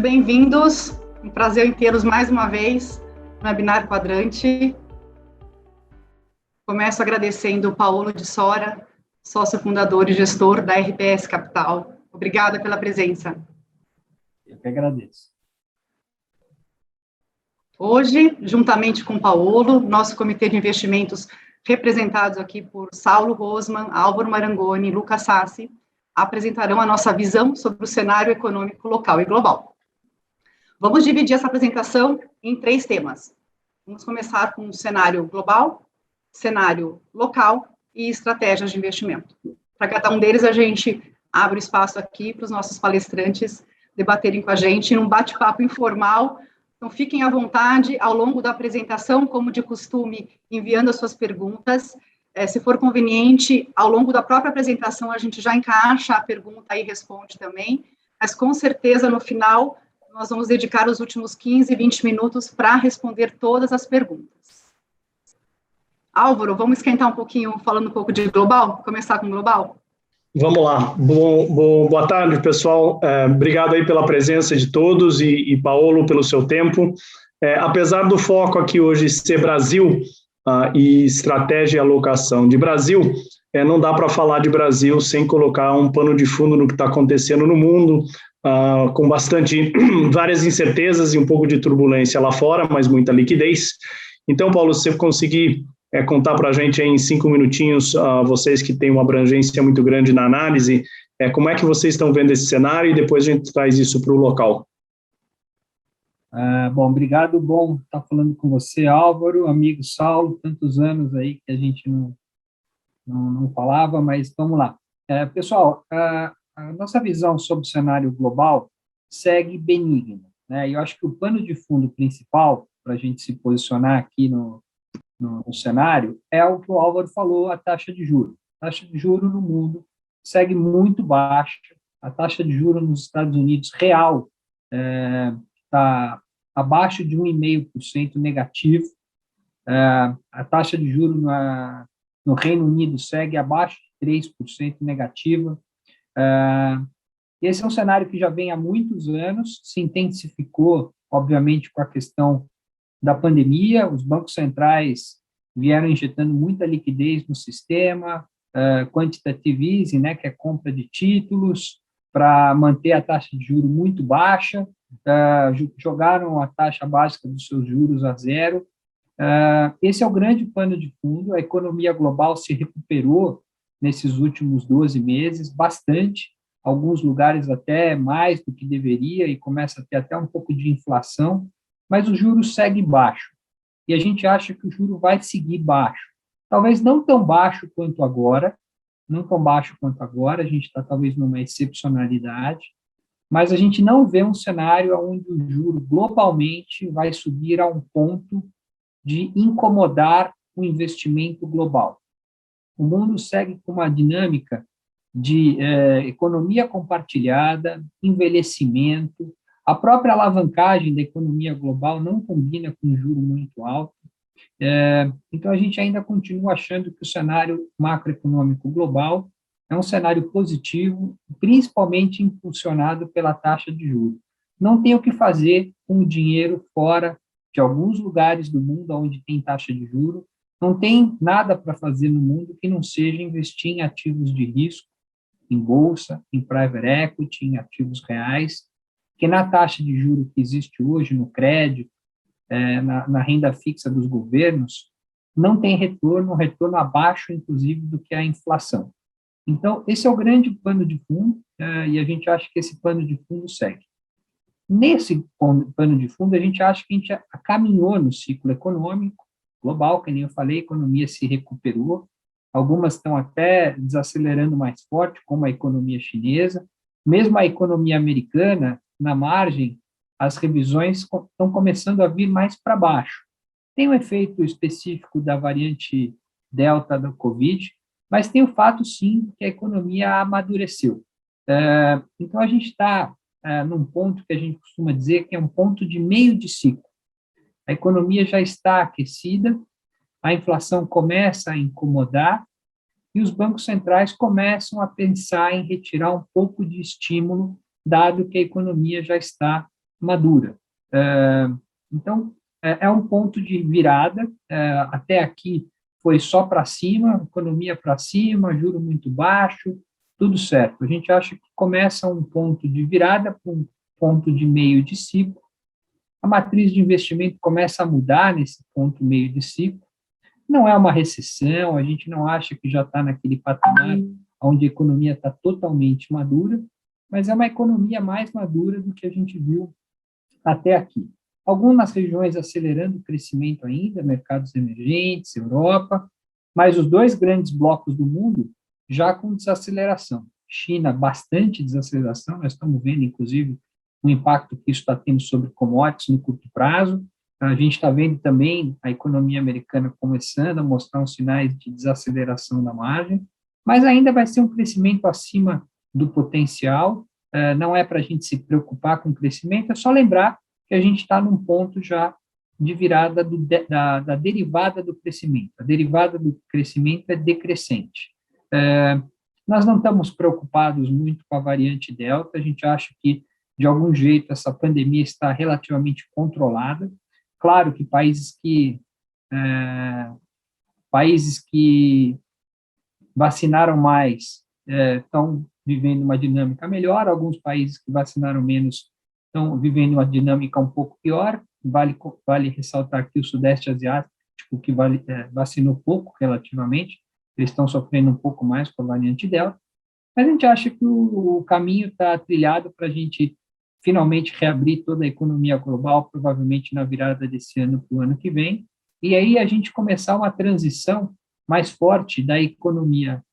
Muito bem-vindos, um prazer em tê-los mais uma vez no Webinar Quadrante. Começo agradecendo o Paulo de Sora, sócio fundador e gestor da RPS Capital. Obrigada pela presença. Eu que agradeço. Hoje, juntamente com o Paulo, nosso comitê de investimentos, representados aqui por Saulo Rosman, Álvaro Marangoni e Lucas Sassi, apresentarão a nossa visão sobre o cenário econômico local e global. Vamos dividir essa apresentação em 3 temas. Vamos começar com o cenário global, cenário local e estratégias de investimento. Para cada um deles, a gente abre espaço aqui para os nossos palestrantes debaterem com a gente num bate-papo informal. Então, fiquem à vontade ao longo da apresentação, como de costume, enviando as suas perguntas. Se for conveniente, ao longo da própria apresentação, a gente já encaixa a pergunta e responde também, mas com certeza, no final, nós vamos dedicar os últimos 15, 20 minutos para responder todas as perguntas. Álvaro, vamos esquentar um pouquinho, falando um pouco de global? Começar com global? Vamos lá. Boa tarde, pessoal. Obrigado aí pela presença de todos e Paulo, pelo seu tempo. Apesar do foco aqui hoje ser Brasil e estratégia e alocação de Brasil, não dá para falar de Brasil sem colocar um pano de fundo no que está acontecendo no mundo, com várias incertezas e um pouco de turbulência lá fora, mas muita liquidez. Então, Paulo, se você conseguir contar para a gente aí em 5 minutinhos, vocês que têm uma abrangência muito grande na análise, como é que vocês estão vendo esse cenário e depois a gente traz isso para o local. Bom, obrigado, bom estar falando com você, Álvaro, amigo Saulo, tantos anos aí que a gente não falava, mas vamos lá. Pessoal, a nossa visão sobre o cenário global segue benigna, né? Eu acho que o pano de fundo principal para a gente se posicionar aqui no cenário é o que o Álvaro falou, a taxa de juros. A taxa de juros no mundo segue muito baixa. A taxa de juros nos Estados Unidos real está abaixo de 1,5% negativo. A taxa de juros no Reino Unido segue abaixo de 3% negativa. Esse é um cenário que já vem há muitos anos, se intensificou, obviamente, com a questão da pandemia. Os bancos centrais vieram injetando muita liquidez no sistema, quantitative easing, né, que é compra de títulos, para manter a taxa de juros muito baixa, jogaram a taxa básica dos seus juros a zero. Esse é o grande pano de fundo. A economia global se recuperou nesses últimos 12 meses, bastante, alguns lugares até mais do que deveria, e começa a ter até um pouco de inflação, mas o juro segue baixo, e a gente acha que o juro vai seguir baixo. Talvez não tão baixo quanto agora, a gente está talvez numa excepcionalidade, mas a gente não vê um cenário onde o juro globalmente vai subir a um ponto de incomodar o investimento global. O mundo segue com uma dinâmica de economia compartilhada, envelhecimento. A própria alavancagem da economia global não combina com um juro muito alto. Então, a gente ainda continua achando que o cenário macroeconômico global é um cenário positivo, principalmente impulsionado pela taxa de juros. Não tem o que fazer com o dinheiro fora de alguns lugares do mundo onde tem taxa de juros. Não tem nada para fazer no mundo que não seja investir em ativos de risco, em bolsa, em private equity, em ativos reais, que na taxa de juros que existe hoje, no crédito, na renda fixa dos governos, não tem retorno, um retorno abaixo, inclusive, do que a inflação. Então, esse é o grande pano de fundo, e a gente acha que esse pano de fundo segue. Nesse pano de fundo, a gente acha que a gente caminhou no ciclo econômico global, que nem eu falei, a economia se recuperou, algumas estão até desacelerando mais forte, como a economia chinesa, mesmo a economia americana, na margem, as revisões estão começando a vir mais para baixo. Tem um efeito específico da variante Delta da Covid, mas tem o fato, sim, que a economia amadureceu. Então, a gente está num ponto que a gente costuma dizer que é um ponto de meio de ciclo. A economia já está aquecida, a inflação começa a incomodar e os bancos centrais começam a pensar em retirar um pouco de estímulo, dado que a economia já está madura. Então, é um ponto de virada. Até aqui foi só para cima, economia para cima, juro muito baixo, tudo certo. A gente acha que começa um ponto de virada para um ponto de meio de ciclo. A matriz de investimento começa a mudar nesse ponto meio de ciclo. Não é uma recessão, a gente não acha que já está naquele patamar onde a economia está totalmente madura, mas é uma economia mais madura do que a gente viu até aqui. Algumas regiões acelerando o crescimento ainda, mercados emergentes, Europa, mas os dois grandes blocos do mundo já com desaceleração. China, bastante desaceleração, nós estamos vendo, inclusive, o impacto que isso está tendo sobre commodities no curto prazo. A gente está vendo também a economia americana começando a mostrar uns sinais de desaceleração da margem, mas ainda vai ser um crescimento acima do potencial. Não é para a gente se preocupar com o crescimento, é só lembrar que a gente está num ponto já de virada da derivada do crescimento. A derivada do crescimento é decrescente. Nós não estamos preocupados muito com a variante Delta, a gente acha que, de algum jeito, essa pandemia está relativamente controlada. Claro que países que vacinaram mais estão vivendo uma dinâmica melhor, alguns países que vacinaram menos estão vivendo uma dinâmica um pouco pior. Vale ressaltar que o Sudeste Asiático, que vacinou pouco relativamente, eles estão sofrendo um pouco mais com a variante Delta, mas a gente acha que o caminho está trilhado para a gente finalmente reabrir toda a economia global, provavelmente na virada desse ano para o ano que vem, e aí a gente começar uma transição mais forte da economia,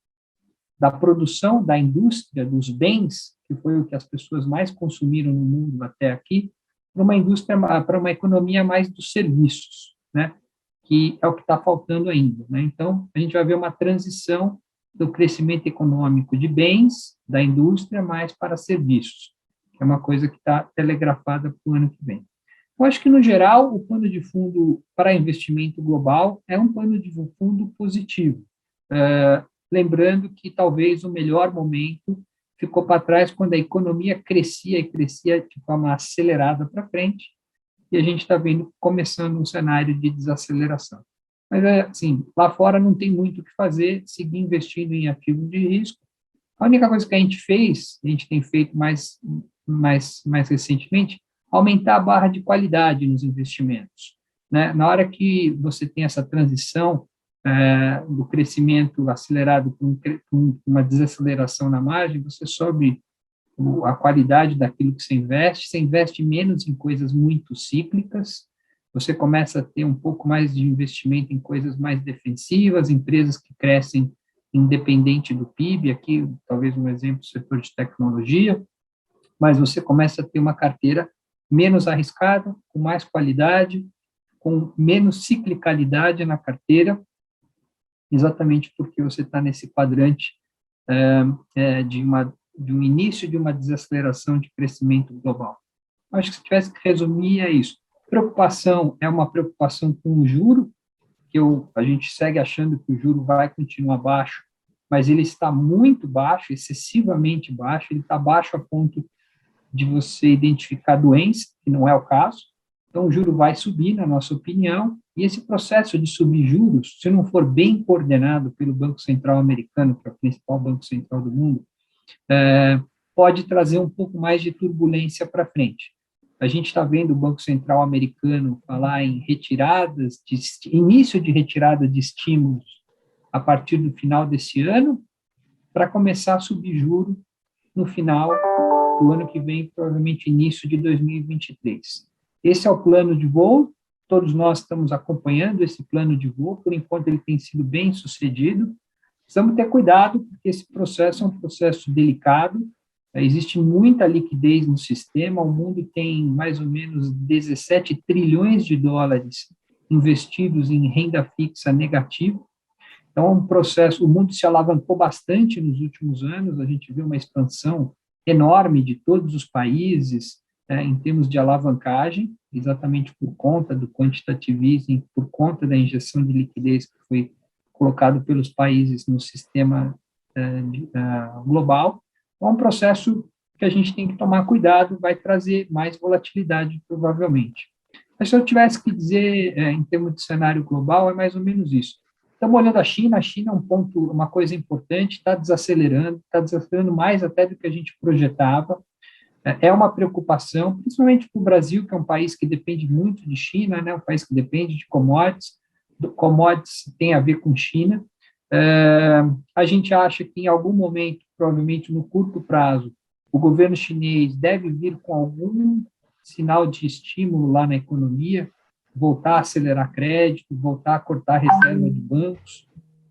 da produção, da indústria, dos bens, que foi o que as pessoas mais consumiram no mundo até aqui, para uma economia mais dos serviços, né? Que é o que está faltando ainda, né? Então, a gente vai ver uma transição do crescimento econômico de bens, da indústria, mais para serviços, que é uma coisa que está telegrafada para o ano que vem. Eu acho que, no geral, o plano de fundo para investimento global é um plano de fundo positivo. Lembrando que talvez o melhor momento ficou para trás quando a economia crescia de forma acelerada para frente, e a gente está vendo começando um cenário de desaceleração. Mas, assim, lá fora não tem muito o que fazer, seguir investindo em ativos de risco. A única coisa que a gente tem feito mais recentemente, aumentar a barra de qualidade nos investimentos, né? Na hora que você tem essa transição do crescimento acelerado com uma desaceleração na margem, você sobe a qualidade daquilo que você investe menos em coisas muito cíclicas, você começa a ter um pouco mais de investimento em coisas mais defensivas, empresas que crescem independente do PIB, aqui talvez um exemplo do setor de tecnologia, mas você começa a ter uma carteira menos arriscada, com mais qualidade, com menos ciclicalidade na carteira, exatamente porque você está nesse quadrante de um início de uma desaceleração de crescimento global. Acho que se tivesse que resumir é isso. Preocupação é uma preocupação com o juro, que a gente segue achando que o juro vai continuar baixo, mas ele está muito baixo, excessivamente baixo, ele está baixo a ponto de você identificar doença, que não é o caso. Então, o juro vai subir, na nossa opinião, e esse processo de subir juros, se não for bem coordenado pelo Banco Central americano, que é o principal banco central do mundo, pode trazer um pouco mais de turbulência para frente. A gente está vendo o Banco Central americano falar em início de retirada de estímulos a partir do final desse ano, para começar a subir juros no final do ano que vem, provavelmente início de 2023. Esse é o plano de voo, todos nós estamos acompanhando esse plano de voo, por enquanto ele tem sido bem sucedido. Precisamos ter cuidado, porque esse processo é um processo delicado, existe muita liquidez no sistema, o mundo tem mais ou menos 17 trilhões de dólares investidos em renda fixa negativa. Então, é um processo, o mundo se alavancou bastante nos últimos anos, a gente viu uma expansão enorme de todos os países em termos de alavancagem, exatamente por conta do quantitative easing, por conta da injeção de liquidez que foi colocado pelos países no sistema global. É um processo que a gente tem que tomar cuidado, vai trazer mais volatilidade, provavelmente. Mas se eu tivesse que dizer, em termos de cenário global, é mais ou menos isso. Estamos olhando a China é um ponto, uma coisa importante, está desacelerando mais até do que a gente projetava. É uma preocupação, principalmente para o Brasil, que é um país que depende muito de China, né? Um país que depende de commodities, commodities tem a ver com China. A gente acha que em algum momento, provavelmente no curto prazo, o governo chinês deve vir com algum sinal de estímulo lá na economia, voltar a acelerar crédito, voltar a cortar a reserva de bancos,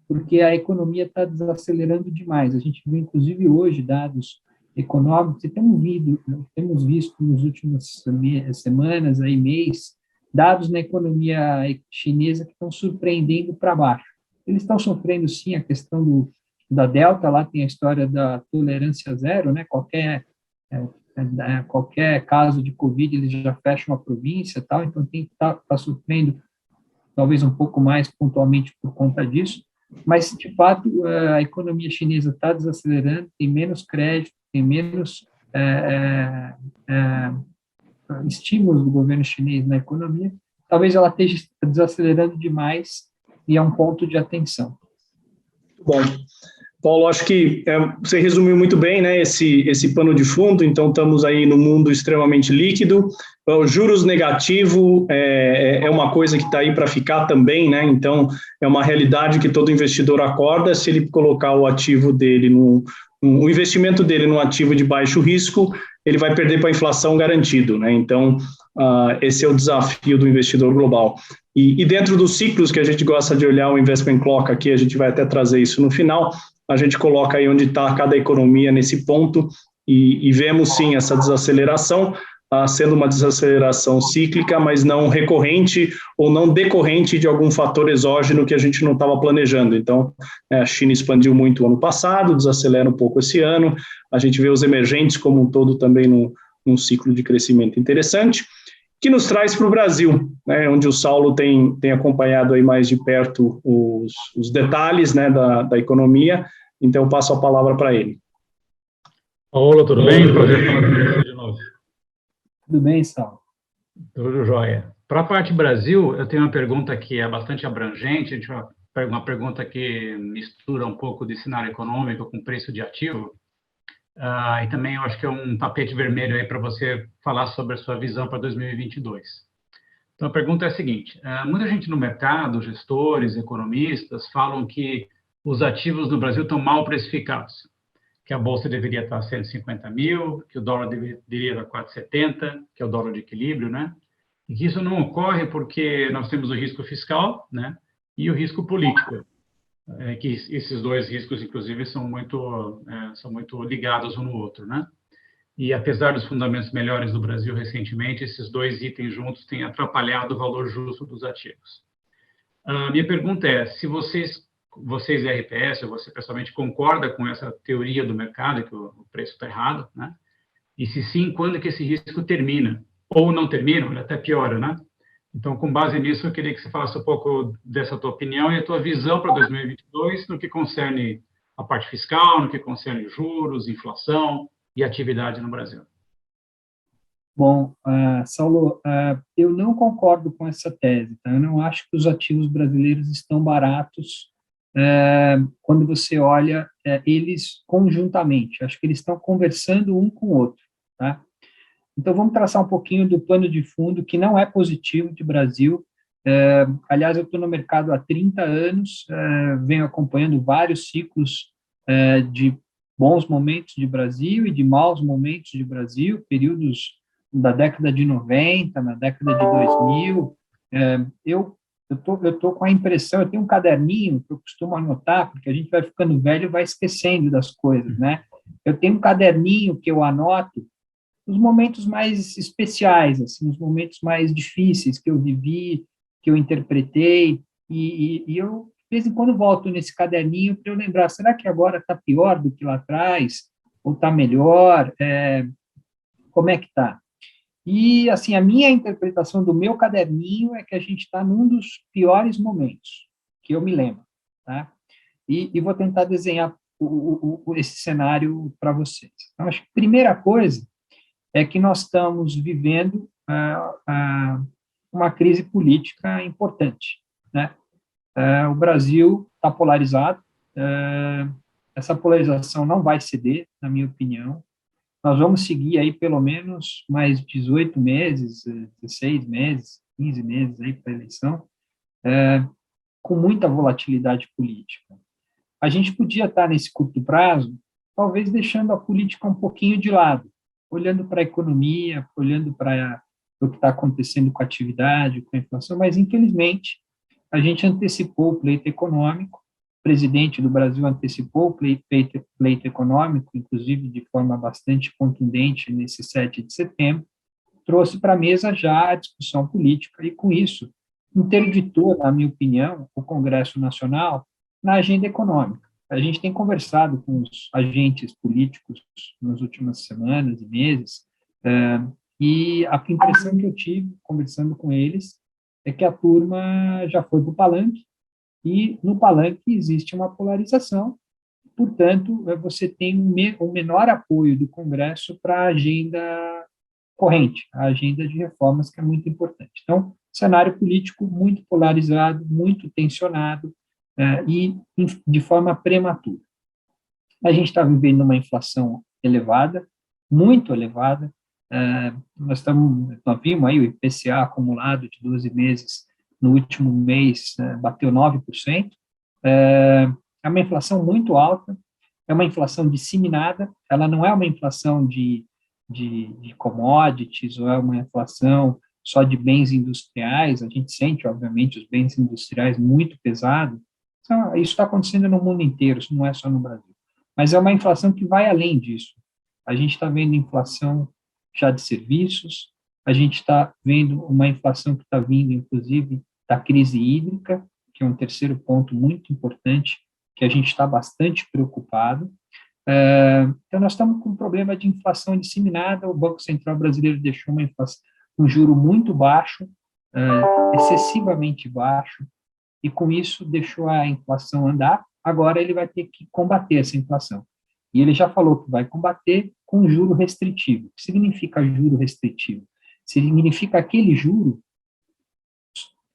porque a economia está desacelerando demais. A gente viu, inclusive, hoje, dados econômicos, e temos visto nas últimas semanas, aí, mês, dados na economia chinesa que estão surpreendendo para baixo. Eles estão sofrendo, sim, a questão da Delta, lá tem a história da tolerância zero, né? Qualquer caso de Covid, eles já fecham a província, tal, então tem que estar sofrendo talvez um pouco mais pontualmente por conta disso, mas, de fato, a economia chinesa está desacelerando, tem menos crédito, tem menos estímulos do governo chinês na economia, talvez ela esteja desacelerando demais e é um ponto de atenção. Bom, Paulo, acho que você resumiu muito bem, né, esse pano de fundo. Então estamos aí no mundo extremamente líquido, o juros negativo é uma coisa que está aí para ficar também, né, então é uma realidade que todo investidor acorda se ele colocar o ativo dele, o investimento dele num ativo de baixo risco, ele vai perder para a inflação garantido, né, então esse é o desafio do investidor global. E dentro dos ciclos que a gente gosta de olhar o investment clock aqui, a gente vai até trazer isso no final, a gente coloca aí onde está cada economia nesse ponto e vemos sim essa desaceleração, sendo uma desaceleração cíclica, mas não recorrente ou não decorrente de algum fator exógeno que a gente não estava planejando. Então, a China expandiu muito o ano passado, desacelera um pouco esse ano, a gente vê os emergentes como um todo também num ciclo de crescimento interessante, que nos traz para o Brasil, né, onde o Saulo tem acompanhado aí mais de perto os detalhes, né, da economia, então eu passo a palavra para ele. Paulo, tudo bem? Prazer falar com você de novo. Tudo bem, Saulo? Tudo jóia. Para a parte Brasil, eu tenho uma pergunta que é bastante abrangente, a gente vai uma pergunta que mistura um pouco de cenário econômico com preço de ativo, e também eu acho que é um tapete vermelho aí para você falar sobre a sua visão para 2022. Então, a pergunta é a seguinte, muita gente no mercado, gestores, economistas, falam que os ativos no Brasil estão mal precificados, que a Bolsa deveria estar a 150 mil, que o dólar deveria estar a 4,70, que é o dólar de equilíbrio, né? E que isso não ocorre porque nós temos o risco fiscal, né? E o risco político. Que esses dois riscos, inclusive, são muito ligados um no outro, né? E apesar dos fundamentos melhores do Brasil recentemente, esses dois itens juntos têm atrapalhado o valor justo dos ativos. A minha pergunta é, se vocês da RPS, ou você pessoalmente concorda com essa teoria do mercado, que o preço está errado, né? E se sim, quando que esse risco termina? Ou não termina, ou até piora, né? Então, com base nisso, eu queria que você falasse um pouco dessa tua opinião e a tua visão para 2022 no que concerne a parte fiscal, no que concerne juros, inflação e atividade no Brasil. Bom, Saulo, eu não concordo com essa tese, tá? Eu não acho que os ativos brasileiros estão baratos quando você olha eles conjuntamente. Acho que eles estão conversando um com o outro, tá? Então, vamos traçar um pouquinho do plano de fundo, que não é positivo de Brasil. Aliás, eu estou no mercado há 30 anos, venho acompanhando vários ciclos de bons momentos de Brasil e de maus momentos de Brasil, períodos da década de 90, na década de 2000. Eu estou com a impressão, eu tenho um caderninho que eu costumo anotar, porque a gente vai ficando velho e vai esquecendo das coisas, né? Eu tenho um caderninho que eu anoto os momentos mais especiais, assim, os momentos mais difíceis que eu vivi, que eu interpretei, e eu, de vez em quando, volto nesse caderninho para eu lembrar, será que agora está pior do que lá atrás? Ou está melhor? Como é que está? E, assim, a minha interpretação do meu caderninho é que a gente está num dos piores momentos, que eu me lembro, tá? E vou tentar desenhar esse cenário para vocês. Então, acho que a primeira coisa é que nós estamos vivendo uma crise política importante, né? O Brasil está polarizado, essa polarização não vai ceder, na minha opinião. Nós vamos seguir aí pelo menos mais 18 meses, 16 meses, 15 meses aí para a eleição, com muita volatilidade política. A gente podia estar nesse curto prazo, talvez deixando a política um pouquinho de lado, olhando para a economia, olhando para o que está acontecendo com a atividade, com a inflação, mas, infelizmente, a gente antecipou o pleito econômico, o presidente do Brasil antecipou o pleito econômico, inclusive de forma bastante contundente nesse 7 de setembro, trouxe para a mesa já a discussão política e, com isso, interditou, na minha opinião, o Congresso Nacional na agenda econômica. A gente tem conversado com os agentes políticos nas últimas semanas e meses, e a impressão que eu tive, conversando com eles, é que a turma já foi para o palanque, e no palanque existe uma polarização, portanto, você tem um menor apoio do Congresso para a agenda corrente, a agenda de reformas, que é muito importante. Então, cenário político muito polarizado, muito tensionado, e de forma prematura. A gente está vivendo uma inflação elevada, muito elevada. Nós vimos aí o IPCA acumulado de 12 meses, no último mês bateu 9%. É uma inflação muito alta, é uma inflação disseminada, ela não é uma inflação de commodities, ou é uma inflação só de bens industriais. A gente sente, obviamente, os bens industriais muito pesados. Isso está acontecendo no mundo inteiro, isso não é só no Brasil. Mas é uma inflação que vai além disso. A gente está vendo inflação já de serviços, a gente está vendo uma inflação que está vindo, inclusive, da crise hídrica, que é um terceiro ponto muito importante, que a gente está bastante preocupado. Então, nós estamos com um problema de inflação disseminada. O Banco Central brasileiro deixou um juro muito baixo, excessivamente baixo, e com isso deixou a inflação andar. Agora ele vai ter que combater essa inflação. E ele já falou que vai combater com juro restritivo. O que significa juro restritivo? Significa aquele juro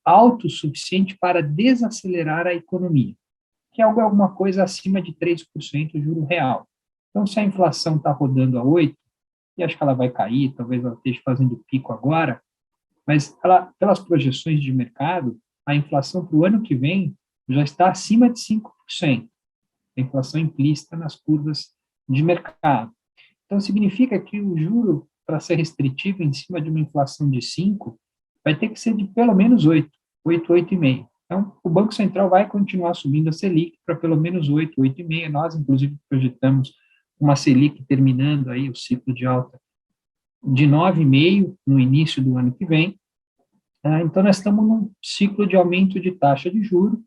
alto o suficiente para desacelerar a economia, que é alguma coisa acima de 3% juro real. Então, se a inflação está rodando a 8%, e acho que ela vai cair, talvez ela esteja fazendo pico agora, mas pelas projeções de mercado, a inflação para o ano que vem já está acima de 5%, a inflação implícita nas curvas de mercado. Então, significa que o juro, para ser restritivo em cima de uma inflação de 5%, vai ter que ser de pelo menos 8,5%. Então, o Banco Central vai continuar subindo a Selic para pelo menos 8,5%. Nós, inclusive, projetamos uma Selic terminando aí o ciclo de alta de 9,5% no início do ano que vem. Então, nós estamos num ciclo de aumento de taxa de juros,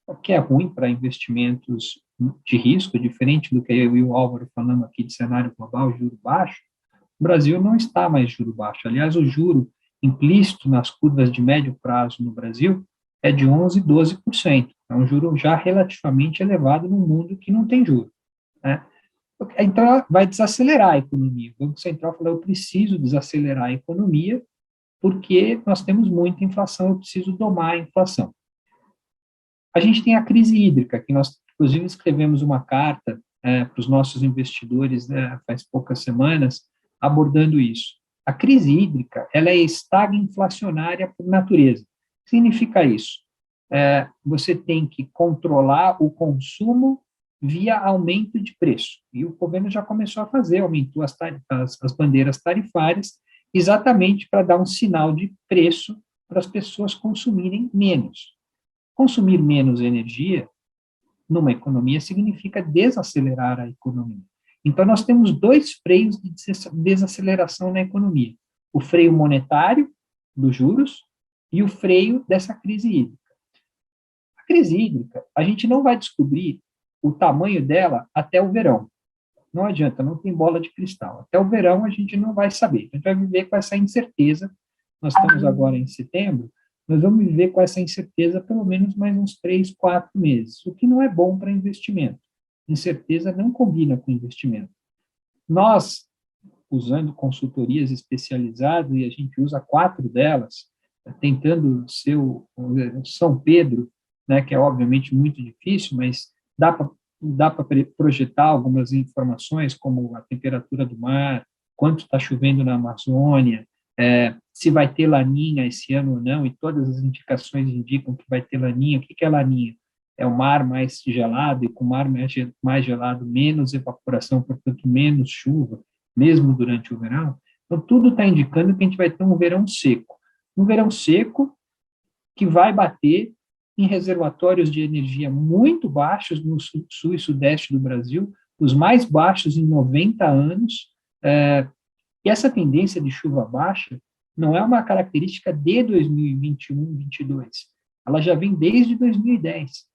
o que é ruim para investimentos de risco, diferente do que eu e o Álvaro falamos aqui de cenário global, juro baixo. O Brasil não está mais juro baixo. Aliás, o juro implícito nas curvas de médio prazo no Brasil é de 11%, 12%. É um juro já relativamente elevado num mundo que não tem juro, né? Então, vai desacelerar a economia. O Banco Central falou, eu preciso desacelerar a economia, porque nós temos muita inflação, eu preciso domar a inflação. A gente tem a crise hídrica, que nós, inclusive, escrevemos uma carta para os nossos investidores, faz poucas semanas, abordando isso. A crise hídrica, ela é estagflacionária por natureza. O que significa isso? Você tem que controlar o consumo via aumento de preço. E o governo já começou a fazer, aumentou as bandeiras tarifárias, exatamente para dar um sinal de preço para as pessoas consumirem menos. Consumir menos energia numa economia significa desacelerar a economia. Então, nós temos dois freios de desaceleração na economia. O freio monetário, dos juros, e o freio dessa crise hídrica. A crise hídrica, a gente não vai descobrir o tamanho dela até o verão. Não adianta, não tem bola de cristal. Até o verão a gente não vai saber. A gente vai viver com essa incerteza. Nós estamos agora em setembro, nós vamos viver com essa incerteza pelo menos mais uns 3, 4 meses, o que não é bom para investimento. incerteza não combina com investimento. Nós, usando consultorias especializadas, e a gente usa 4 delas, tentando ser o São Pedro, né, que é obviamente muito difícil, mas dá para projetar algumas informações, como a temperatura do mar, quanto está chovendo na Amazônia, se vai ter laninha esse ano ou não, e todas as indicações indicam que vai ter laninha. O que é laninha? É o mar mais gelado, e com o mar mais gelado, menos evaporação, portanto, menos chuva, mesmo durante o verão. Então, tudo está indicando que a gente vai ter um verão seco. Um verão seco que vai bater em reservatórios de energia muito baixos no sul e sudeste do Brasil, os mais baixos em 90 anos. E essa tendência de chuva baixa não é uma característica de 2021, 2022. Ela já vem desde 2010.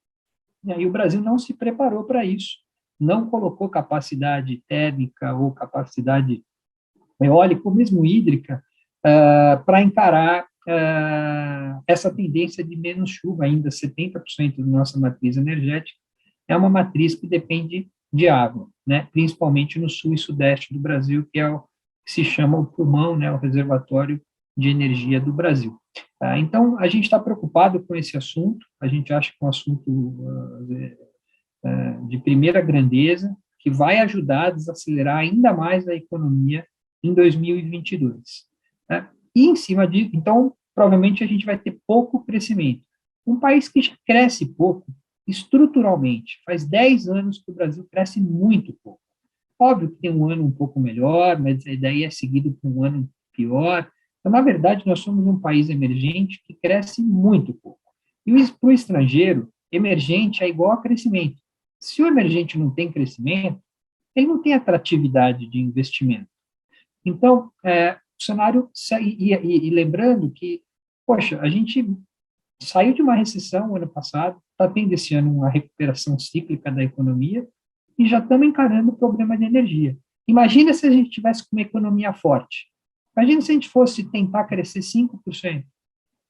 E aí o Brasil não se preparou para isso, não colocou capacidade térmica ou capacidade eólica ou mesmo hídrica para encarar essa tendência de menos chuva. Ainda 70% da nossa matriz energética é uma matriz que depende de água, né? Principalmente no sul e sudeste do Brasil, que é o que se chama o pulmão, né? O reservatório de energia do Brasil. Então, a gente está preocupado com esse assunto, a gente acha que é um assunto de primeira grandeza, que vai ajudar a desacelerar ainda mais a economia em 2022. Né? E, em cima disso, então, provavelmente a gente vai ter pouco crescimento. Um país que já cresce pouco, estruturalmente, faz 10 anos que o Brasil cresce muito pouco. Óbvio que tem um ano um pouco melhor, mas daí é seguido por um ano pior. Então, na verdade, nós somos um país emergente que cresce muito pouco. E para o estrangeiro, emergente é igual a crescimento. Se o emergente não tem crescimento, ele não tem atratividade de investimento. Então, o cenário... E lembrando que, poxa, a gente saiu de uma recessão ano passado, está tendo esse ano uma recuperação cíclica da economia e já estamos encarando o problema de energia. Imagina se a gente tivesse com uma economia forte. Imagina se a gente fosse tentar crescer 5%.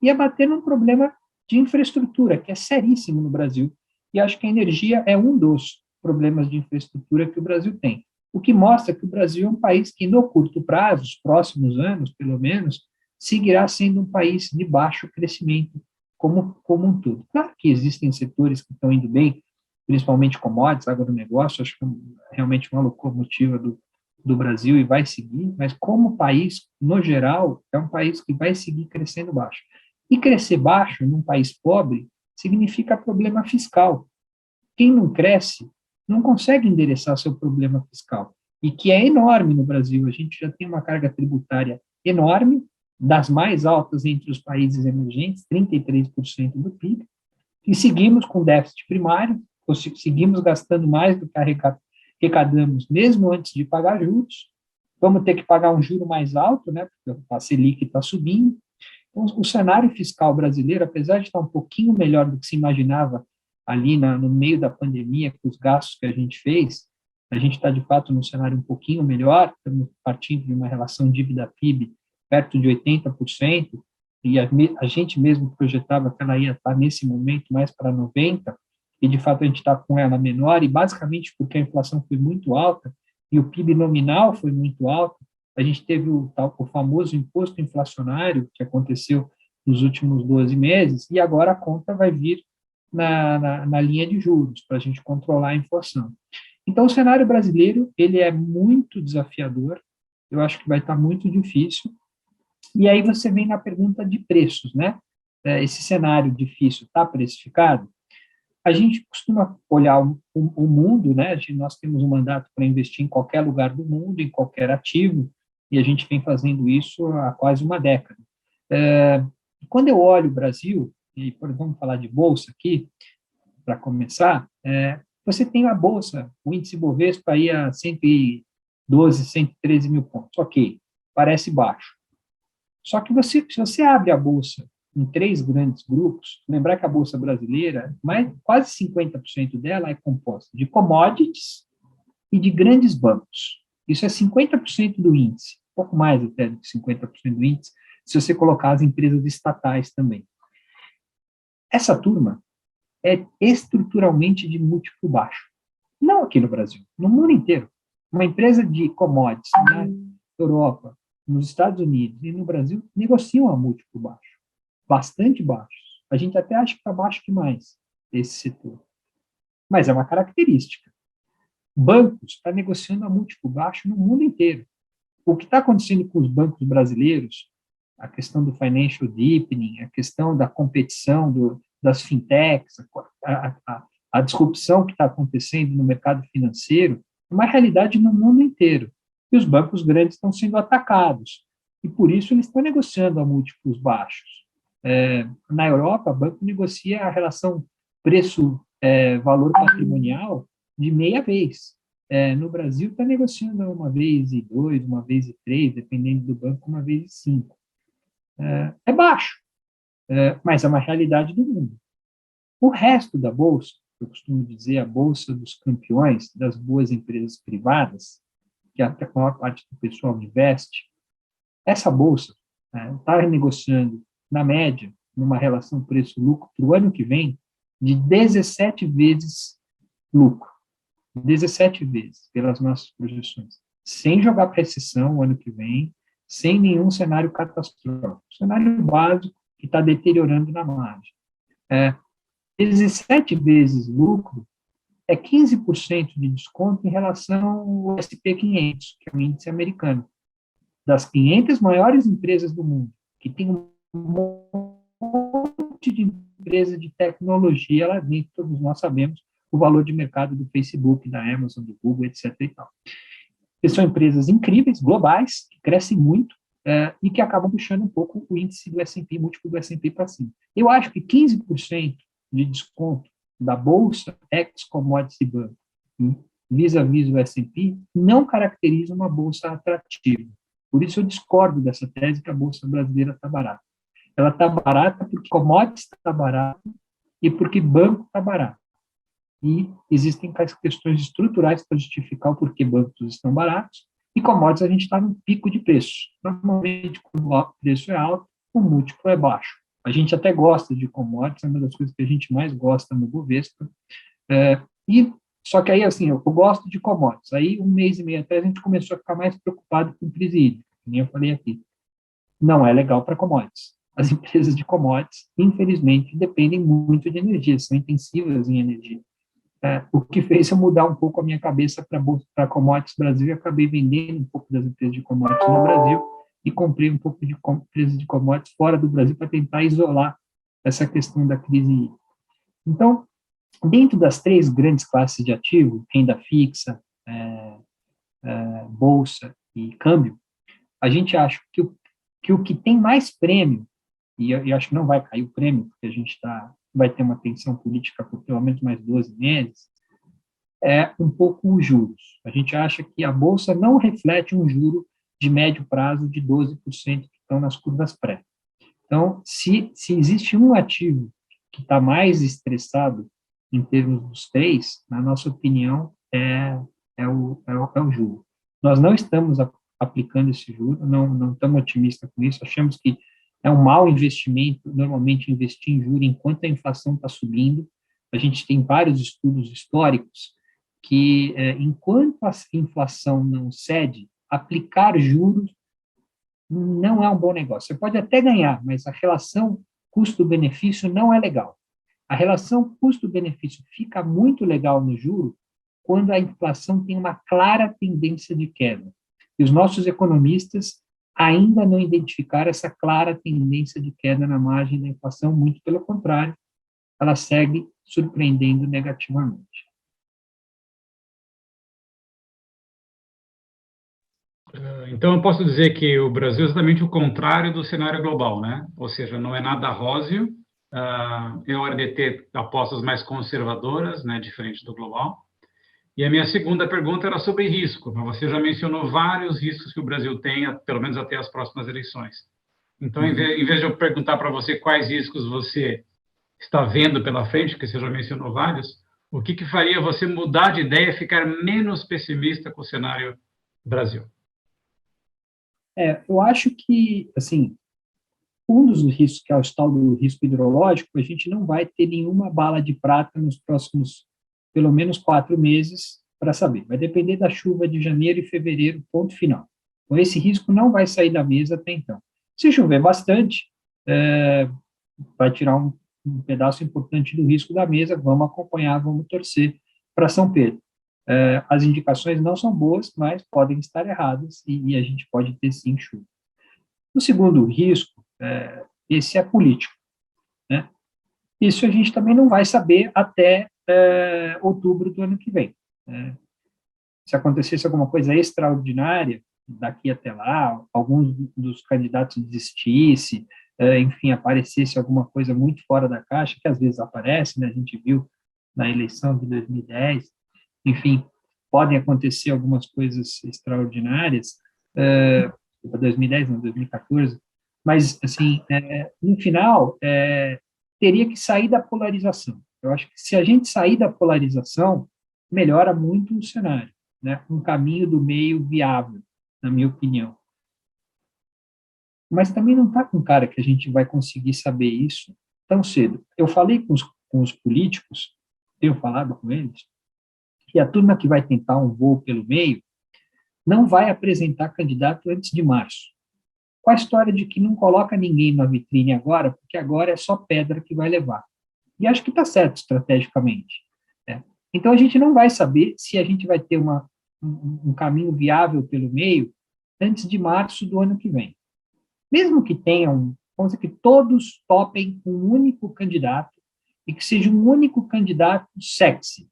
Ia bater num problema de infraestrutura, que é seríssimo no Brasil. E acho que a energia é um dos problemas de infraestrutura que o Brasil tem. O que mostra que o Brasil é um país que, no curto prazo, os próximos anos, pelo menos, seguirá sendo um país de baixo crescimento como um todo. Claro que existem setores que estão indo bem, principalmente commodities, agronegócio, acho que é realmente uma locomotiva do Brasil e vai seguir, mas como país, no geral, é um país que vai seguir crescendo baixo. E crescer baixo num país pobre significa problema fiscal. Quem não cresce não consegue endereçar seu problema fiscal, e que é enorme no Brasil. A gente já tem uma carga tributária enorme, das mais altas entre os países emergentes, 33% do PIB, e seguimos com déficit primário, seguimos gastando mais do que arrecadamos, mesmo antes de pagar juros. Vamos ter que pagar um juro mais alto, né, porque a Selic está subindo. Então, o cenário fiscal brasileiro, apesar de estar um pouquinho melhor do que se imaginava ali no meio da pandemia, com os gastos que a gente fez, a gente está, de fato, num cenário um pouquinho melhor, estamos partindo de uma relação dívida-PIB perto de 80%, e a gente mesmo projetava que ela ia estar, nesse momento, mais para 90%, e, de fato, a gente está com ela menor, e basicamente porque a inflação foi muito alta, e o PIB nominal foi muito alto, a gente teve o famoso imposto inflacionário, que aconteceu nos últimos 12 meses, e agora a conta vai vir na linha de juros, para a gente controlar a inflação. Então, o cenário brasileiro, ele é muito desafiador, eu acho que vai estar muito difícil, e aí você vem na pergunta de preços, né? Esse cenário difícil está precificado? A gente costuma olhar o mundo, né? Nós temos um mandato para investir em qualquer lugar do mundo, em qualquer ativo, e a gente vem fazendo isso há quase uma década. Quando eu olho o Brasil, e vamos falar de bolsa aqui, para começar, você tem a bolsa, o índice Bovespa aí a 112, 113 mil pontos. Ok, parece baixo. Só que se você abre a bolsa em 3 grandes grupos, lembrar que a bolsa brasileira, quase 50% dela é composta de commodities e de grandes bancos. Isso é 50% do índice, um pouco mais até do que 50% do índice, se você colocar as empresas estatais também. Essa turma é estruturalmente de múltiplo baixo. Não aqui no Brasil, no mundo inteiro. Uma empresa de commodities na Europa, nos Estados Unidos e no Brasil negociam a múltiplo baixo, bastante baixo. A gente até acha que está baixo demais esse setor. Mas é uma característica. Bancos estão negociando a múltiplo baixo no mundo inteiro. O que está acontecendo com os bancos brasileiros, a questão do financial deepening, a questão da competição das fintechs, a disrupção que está acontecendo no mercado financeiro, é uma realidade no mundo inteiro. E os bancos grandes estão sendo atacados. E, por isso, eles estão negociando a múltiplos baixos. Na Europa, o banco negocia a relação preço-valor patrimonial de meia vez. No Brasil, está negociando uma vez e 2, uma vez e 3, dependendo do banco, uma vez e 5. É baixo, mas é uma realidade do mundo. O resto da Bolsa, eu costumo dizer a Bolsa dos campeões, das boas empresas privadas, que a maior parte do pessoal investe, essa Bolsa está negociando, na média, numa relação preço-lucro, para o ano que vem, de 17 vezes lucro. 17 vezes, pelas nossas projeções. Sem jogar para recessão o ano que vem, sem nenhum cenário catastrófico. Cenário básico que está deteriorando na margem. 17 vezes lucro é 15% de desconto em relação ao S&P 500, que é o índice americano. Das 500 maiores empresas do mundo, que tem um monte de empresas de tecnologia lá dentro, todos nós sabemos o valor de mercado do Facebook, da Amazon, do Google, etc. e tal. Que são empresas incríveis, globais, que crescem muito e que acabam puxando um pouco o índice do S&P, múltiplo do S&P para cima. Eu acho que 15% de desconto da Bolsa ex-commodity bank vis-à-vis o S&P não caracteriza uma Bolsa atrativa. Por isso eu discordo dessa tese que a Bolsa brasileira está barata. Ela está barata porque commodities está barato e porque banco está barato. E existem questões estruturais para justificar o porquê bancos estão baratos, e commodities a gente está num pico de preço. Normalmente, quando o preço é alto, o múltiplo é baixo. A gente até gosta de commodities, é uma das coisas que a gente mais gosta no Bovespa. Só que aí, assim, eu gosto de commodities. Aí, um mês e meio atrás, a gente começou a ficar mais preocupado com crise hídrica, como eu falei aqui. Não é legal para commodities. As empresas de commodities, infelizmente, dependem muito de energia, são intensivas em energia. O que fez eu mudar um pouco a minha cabeça para commodities Brasil, e acabei vendendo um pouco das empresas de commodities no Brasil e comprei um pouco de empresas de commodities fora do Brasil para tentar isolar essa questão da crise hídrica. Então, dentro das 3 grandes classes de ativo, renda fixa, bolsa e câmbio, a gente acha que o que tem mais prêmio, e eu acho que não vai cair o prêmio, porque a gente vai ter uma tensão política por pelo menos mais 12 meses, é um pouco os juros. A gente acha que a Bolsa não reflete um juro de médio prazo de 12% que estão nas curvas pré. Então, se existe um ativo que está mais estressado em termos dos 3, na nossa opinião, é o juro. Nós não estamos aplicando esse juro, não estamos otimistas com isso, achamos que é um mau investimento, normalmente, investir em juros enquanto a inflação está subindo. A gente tem vários estudos históricos que, enquanto a inflação não cede, aplicar juros não é um bom negócio. Você pode até ganhar, mas a relação custo-benefício não é legal. A relação custo-benefício fica muito legal no juro quando a inflação tem uma clara tendência de queda. E os nossos economistas ainda não identificaram essa clara tendência de queda na margem da inflação, muito pelo contrário, ela segue surpreendendo negativamente. Então, eu posso dizer que o Brasil é exatamente o contrário do cenário global, né? Ou seja, não é nada róseo, é hora de ter apostas mais conservadoras, né, diferente do global. E a minha segunda pergunta era sobre risco. Você já mencionou vários riscos que o Brasil tem, pelo menos até as próximas eleições. Então, em vez de eu perguntar para você quais riscos você está vendo pela frente, que você já mencionou vários, o que faria você mudar de ideia e ficar menos pessimista com o cenário Brasil? Eu acho que, assim, um dos riscos, que é o tal do risco hidrológico, a gente não vai ter nenhuma bala de prata nos próximos pelo menos 4 meses para saber. Vai depender da chuva de janeiro e fevereiro, ponto final. Então, esse risco não vai sair da mesa até então. Se chover bastante, vai tirar um pedaço importante do risco da mesa, vamos acompanhar, vamos torcer para São Pedro. As indicações não são boas, mas podem estar erradas e a gente pode ter, sim, chuva. O segundo risco, esse é político, né? Isso a gente também não vai saber até outubro do ano que vem. Se acontecesse alguma coisa extraordinária, daqui até lá, alguns dos candidatos desistisse, enfim, aparecesse alguma coisa muito fora da caixa, que às vezes aparece, né? A gente viu na eleição de 2010, enfim, podem acontecer algumas coisas extraordinárias, 2010, não, 2014, mas, assim, no final, teria que sair da polarização. Eu acho que se a gente sair da polarização, melhora muito o cenário, né? Um caminho do meio viável, na minha opinião. Mas também não está com cara que a gente vai conseguir saber isso tão cedo. Eu falei com os políticos, tenho falado com eles, que a turma que vai tentar um voo pelo meio não vai apresentar candidato antes de março. Com a história de que não coloca ninguém na vitrine agora, porque agora é só pedra que vai levar. E acho que está certo estrategicamente, né? Então, a gente não vai saber se a gente vai ter um caminho viável pelo meio antes de março do ano que vem. Mesmo que tenham, vamos dizer que todos topem um único candidato e que seja um único candidato sexy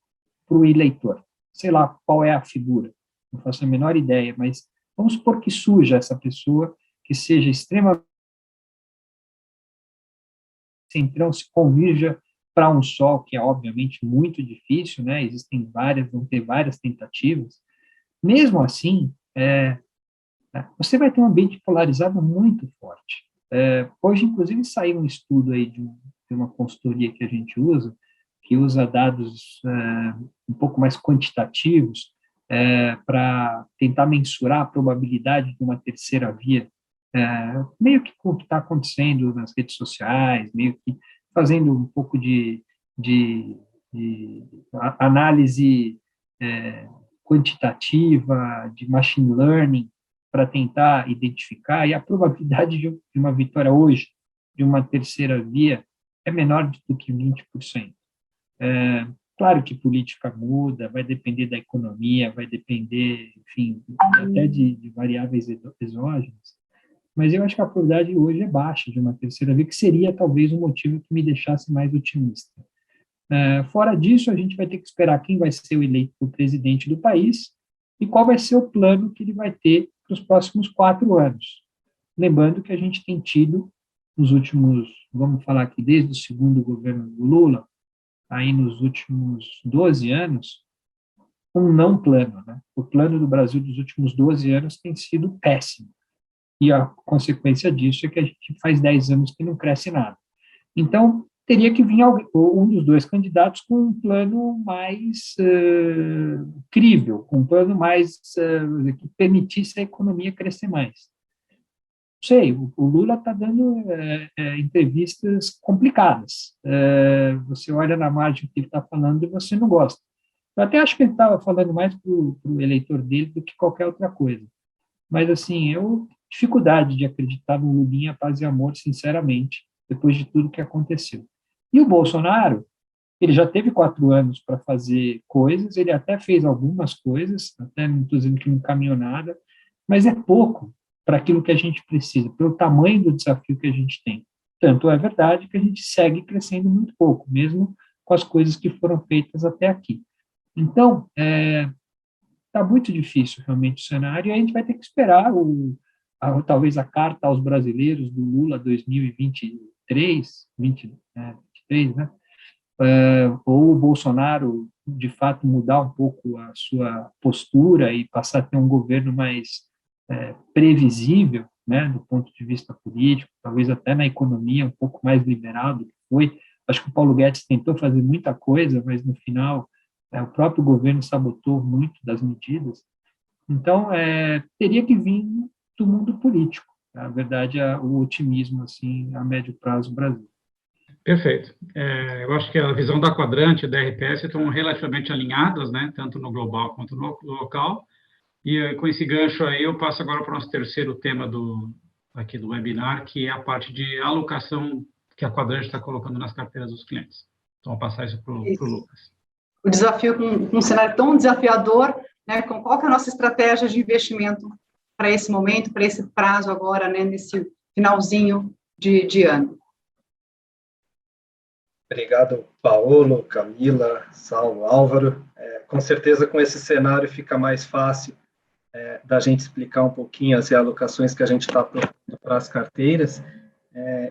para o eleitor. Sei lá qual é a figura, não faço a menor ideia, mas vamos supor que surja essa pessoa que seja extremamente centrão, se convirja para um só, que é obviamente muito difícil, né? Vão ter várias tentativas. Mesmo assim, você vai ter um ambiente polarizado muito forte. Hoje, inclusive, saiu um estudo aí de uma consultoria que a gente usa, que usa dados um pouco mais quantitativos para tentar mensurar a probabilidade de uma terceira via, meio que com o que está acontecendo nas redes sociais, meio que fazendo um pouco de análise quantitativa, de machine learning, para tentar identificar, e a probabilidade de uma vitória hoje, de uma terceira via, é menor do que 20%. Claro que política muda, vai depender da economia, vai depender, enfim, até de variáveis exógenas, mas eu acho que a probabilidade hoje é baixa de uma terceira via, que seria talvez um motivo que me deixasse mais otimista. Fora disso, a gente vai ter que esperar quem vai ser o eleito presidente do país e qual vai ser o plano que ele vai ter para os próximos 4 anos. Lembrando que a gente tem tido, nos últimos, vamos falar aqui, desde o segundo governo do Lula, aí nos últimos 12 anos, um não plano, né? O plano do Brasil dos últimos 12 anos tem sido péssimo. E a consequência disso é que a gente faz 10 anos que não cresce nada. Então, teria que vir um dos dois candidatos com um plano mais crível, com um plano mais que permitisse a economia crescer mais. Não sei, o Lula está dando entrevistas complicadas. Você olha na margem que ele está falando e você não gosta. Eu até acho que ele estava falando mais para o eleitor dele do que qualquer outra coisa. Mas, assim, eu dificuldade de acreditar no Lulinha, paz e amor, sinceramente, depois de tudo que aconteceu. E o Bolsonaro, ele já teve 4 anos para fazer coisas, ele até fez algumas coisas, até não estou dizendo que não caminhou nada, mas é pouco para aquilo que a gente precisa, pelo tamanho do desafio que a gente tem. Tanto é verdade que a gente segue crescendo muito pouco, mesmo com as coisas que foram feitas até aqui. Então, está muito difícil realmente o cenário, e a gente vai ter que esperar talvez a carta aos brasileiros do Lula 2023, 23, né? Ou o Bolsonaro, de fato, mudar um pouco a sua postura e passar a ter um governo mais previsível, né, do ponto de vista político, talvez até na economia um pouco mais liberal do que foi. Acho que o Paulo Guedes tentou fazer muita coisa, mas no final o próprio governo sabotou muito das medidas. Então, teria que vir do mundo político. Na verdade, o otimismo, assim, a médio prazo, Brasil. Perfeito. Eu acho que a visão da Quadrante e da RPS estão relativamente alinhadas, né, tanto no global quanto no local. E com esse gancho aí, eu passo agora para o nosso terceiro tema aqui do webinar, que é a parte de alocação que a Quadrante está colocando nas carteiras dos clientes. Então, vou passar isso para o Lucas. O desafio com um cenário tão desafiador, né, qual que é a nossa estratégia de investimento para esse momento, para esse prazo agora, né, nesse finalzinho de ano? Obrigado, Paolo, Camila, Saulo, Álvaro. Com certeza, com esse cenário, fica mais fácil da gente explicar um pouquinho as realocações que a gente está propondo para as carteiras.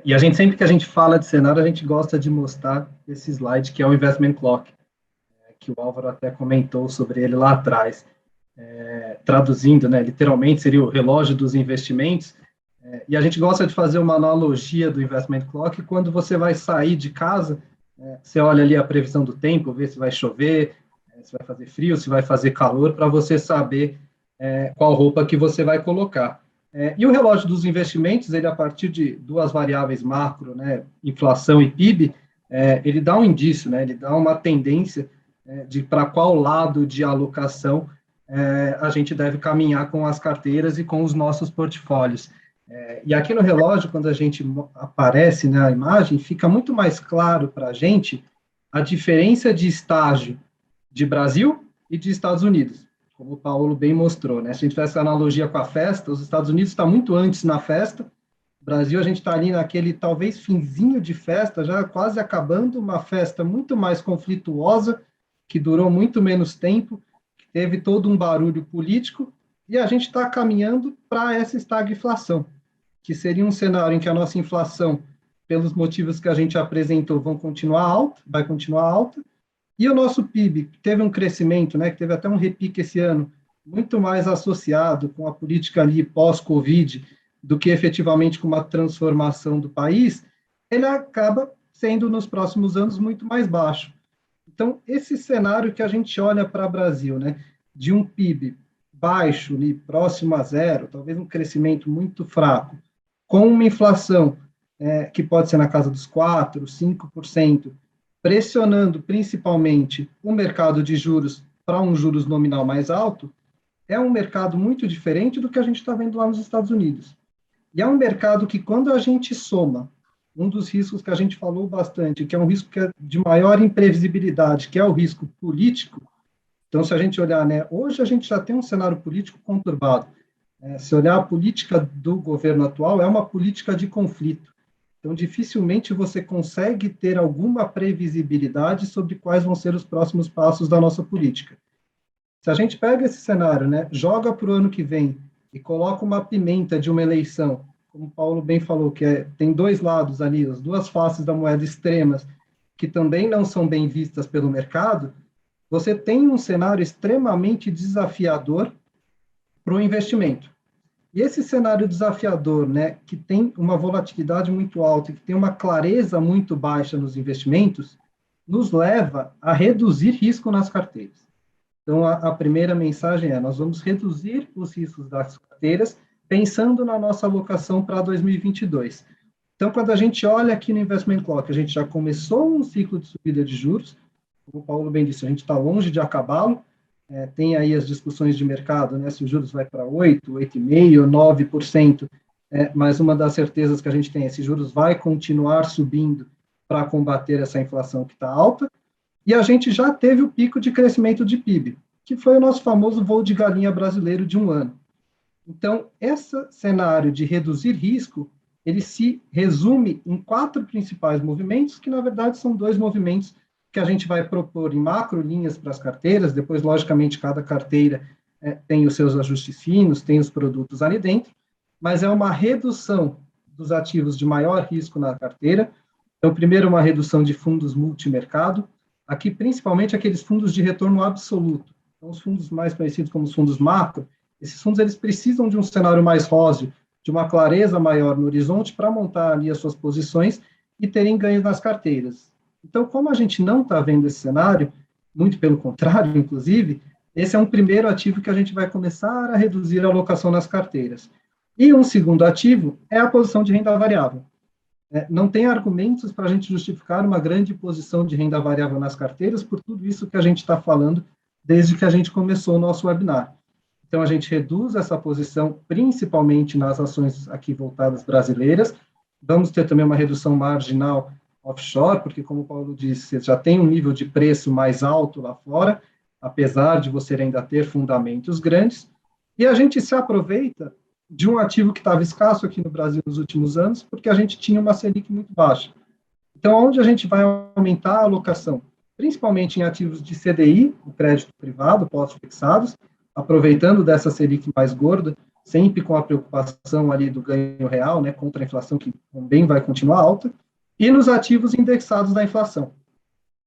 E sempre que a gente fala de cenário, a gente gosta de mostrar esse slide, que é o Investment Clock, que o Álvaro até comentou sobre ele lá atrás. Traduzindo, né, literalmente, seria o relógio dos investimentos. E a gente gosta de fazer uma analogia do Investment Clock. Quando você vai sair de casa, você olha ali a previsão do tempo, vê se vai chover, se vai fazer frio, se vai fazer calor, para você saber qual roupa que você vai colocar. E o relógio dos investimentos, ele a partir de duas variáveis macro, né, inflação e PIB, ele dá um indício, né, ele dá uma tendência de para qual lado de alocação a gente deve caminhar com as carteiras e com os nossos portfólios. E aqui no relógio, quando a gente aparece na imagem, fica muito mais claro para a gente a diferença de estágio de Brasil e de Estados Unidos, como o Paulo bem mostrou, né? Se a gente faz essa analogia com a festa, os Estados Unidos estão muito antes na festa, o Brasil a gente está ali naquele talvez finzinho de festa, já quase acabando, uma festa muito mais conflituosa, que durou muito menos tempo, que teve todo um barulho político, e a gente está caminhando para essa estagflação, que seria um cenário em que a nossa inflação, pelos motivos que a gente apresentou, vai continuar alta, e o nosso PIB teve um crescimento, né, que teve até um repique esse ano, muito mais associado com a política ali pós-Covid, do que efetivamente com uma transformação do país, ele acaba sendo, nos próximos anos, muito mais baixo. Então, esse cenário que a gente olha para o Brasil, né, de um PIB baixo, ali, próximo a zero, talvez um crescimento muito fraco, com uma inflação que pode ser na casa dos 4%, 5%, pressionando principalmente o mercado de juros para um juros nominal mais alto, é um mercado muito diferente do que a gente está vendo lá nos Estados Unidos. E é um mercado que, quando a gente soma um dos riscos que a gente falou bastante, que é um risco que é de maior imprevisibilidade, que é o risco político. Então, se a gente olhar, né, hoje a gente já tem um cenário político conturbado. Se olhar a política do governo atual, é uma política de conflito. Então, dificilmente você consegue ter alguma previsibilidade sobre quais vão ser os próximos passos da nossa política. Se a gente pega esse cenário, né, joga para o ano que vem e coloca uma pimenta de uma eleição, como o Paulo bem falou, que tem dois lados ali, as duas faces da moeda extremas, que também não são bem vistas pelo mercado, você tem um cenário extremamente desafiador para o investimento. E esse cenário desafiador, né, que tem uma volatilidade muito alta e que tem uma clareza muito baixa nos investimentos, nos leva a reduzir risco nas carteiras. Então, a primeira mensagem é: nós vamos reduzir os riscos das carteiras pensando na nossa alocação para 2022. Então, quando a gente olha aqui no Investment Clock, a gente já começou um ciclo de subida de juros, como o Paulo bem disse, a gente está longe de acabá-lo. Tem aí as discussões de mercado, né, se os juros vai para 8%, 8,5%, 9%, mas uma das certezas que a gente tem é que os juros vai continuar subindo para combater essa inflação que está alta, e a gente já teve o pico de crescimento de PIB, que foi o nosso famoso voo de galinha brasileiro de um ano. Então, esse cenário de reduzir risco, ele se resume em 4 principais movimentos, que na verdade são 2 movimentos que a gente vai propor em macro linhas para as carteiras. Depois, logicamente, cada carteira tem os seus ajustes finos, tem os produtos ali dentro, mas é uma redução dos ativos de maior risco na carteira. Então, primeiro, uma redução de fundos multimercado, aqui principalmente aqueles fundos de retorno absoluto. Então, os fundos mais conhecidos como os fundos macro, esses fundos eles precisam de um cenário mais róseo, de uma clareza maior no horizonte para montar ali as suas posições e terem ganhos nas carteiras. Então, como a gente não está vendo esse cenário, muito pelo contrário, inclusive, esse é um primeiro ativo que a gente vai começar a reduzir a alocação nas carteiras. E um segundo ativo é a posição de renda variável. não tem argumentos para a gente justificar uma grande posição de renda variável nas carteiras por tudo isso que a gente está falando desde que a gente começou o nosso webinar. Então, a gente reduz essa posição, principalmente nas ações aqui voltadas brasileiras. Vamos ter também uma redução marginal offshore, porque, como o Paulo disse, já tem um nível de preço mais alto lá fora, apesar de você ainda ter fundamentos grandes. E a gente se aproveita de um ativo que estava escasso aqui no Brasil nos últimos anos, porque a gente tinha uma Selic muito baixa. Então, onde a gente vai aumentar a alocação? Principalmente em ativos de CDI, o crédito privado, pós-fixados, aproveitando dessa Selic mais gorda, sempre com a preocupação ali do ganho real, né, contra a inflação, que também vai continuar alta, e nos ativos indexados da inflação.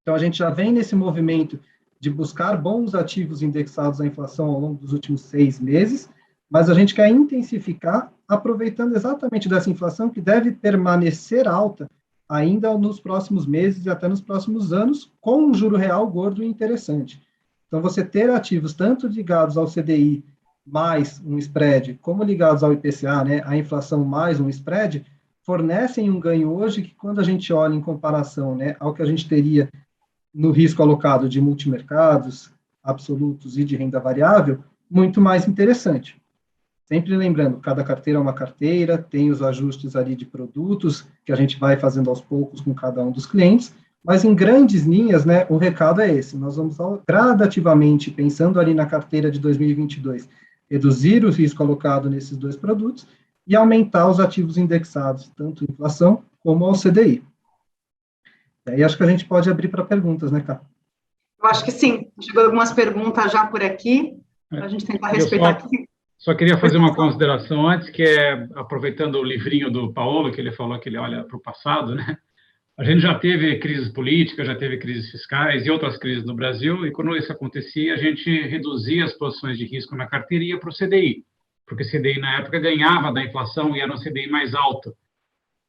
Então, a gente já vem nesse movimento de buscar bons ativos indexados à inflação ao longo dos últimos 6 meses, mas a gente quer intensificar, aproveitando exatamente dessa inflação que deve permanecer alta ainda nos próximos meses e até nos próximos anos, com um juro real gordo e interessante. Então, você ter ativos tanto ligados ao CDI mais um spread, como ligados ao IPCA, né, a inflação mais um spread, fornecem um ganho hoje que, quando a gente olha em comparação, né, ao que a gente teria no risco alocado de multimercados, absolutos e de renda variável, muito mais interessante. Sempre lembrando, cada carteira é uma carteira, tem os ajustes ali de produtos, que a gente vai fazendo aos poucos com cada um dos clientes, mas em grandes linhas, né, o recado é esse, nós vamos gradativamente, pensando ali na carteira de 2022, reduzir o risco alocado nesses dois produtos e aumentar os ativos indexados, tanto à inflação como ao CDI. E aí acho que a gente pode abrir para perguntas, né, Cá? Eu acho que sim. Chegou algumas perguntas já por aqui, para a gente tentar respeitar aqui. Só queria fazer uma consideração antes, que é, aproveitando o livrinho do Paulo, que ele falou que ele olha para o passado, né? A gente já teve crises políticas, já teve crises fiscais e outras crises no Brasil, e quando isso acontecia, a gente reduzia as posições de risco na carteira e ia para o CDI, porque o CDI, na época, ganhava da inflação e era um CDI mais alto.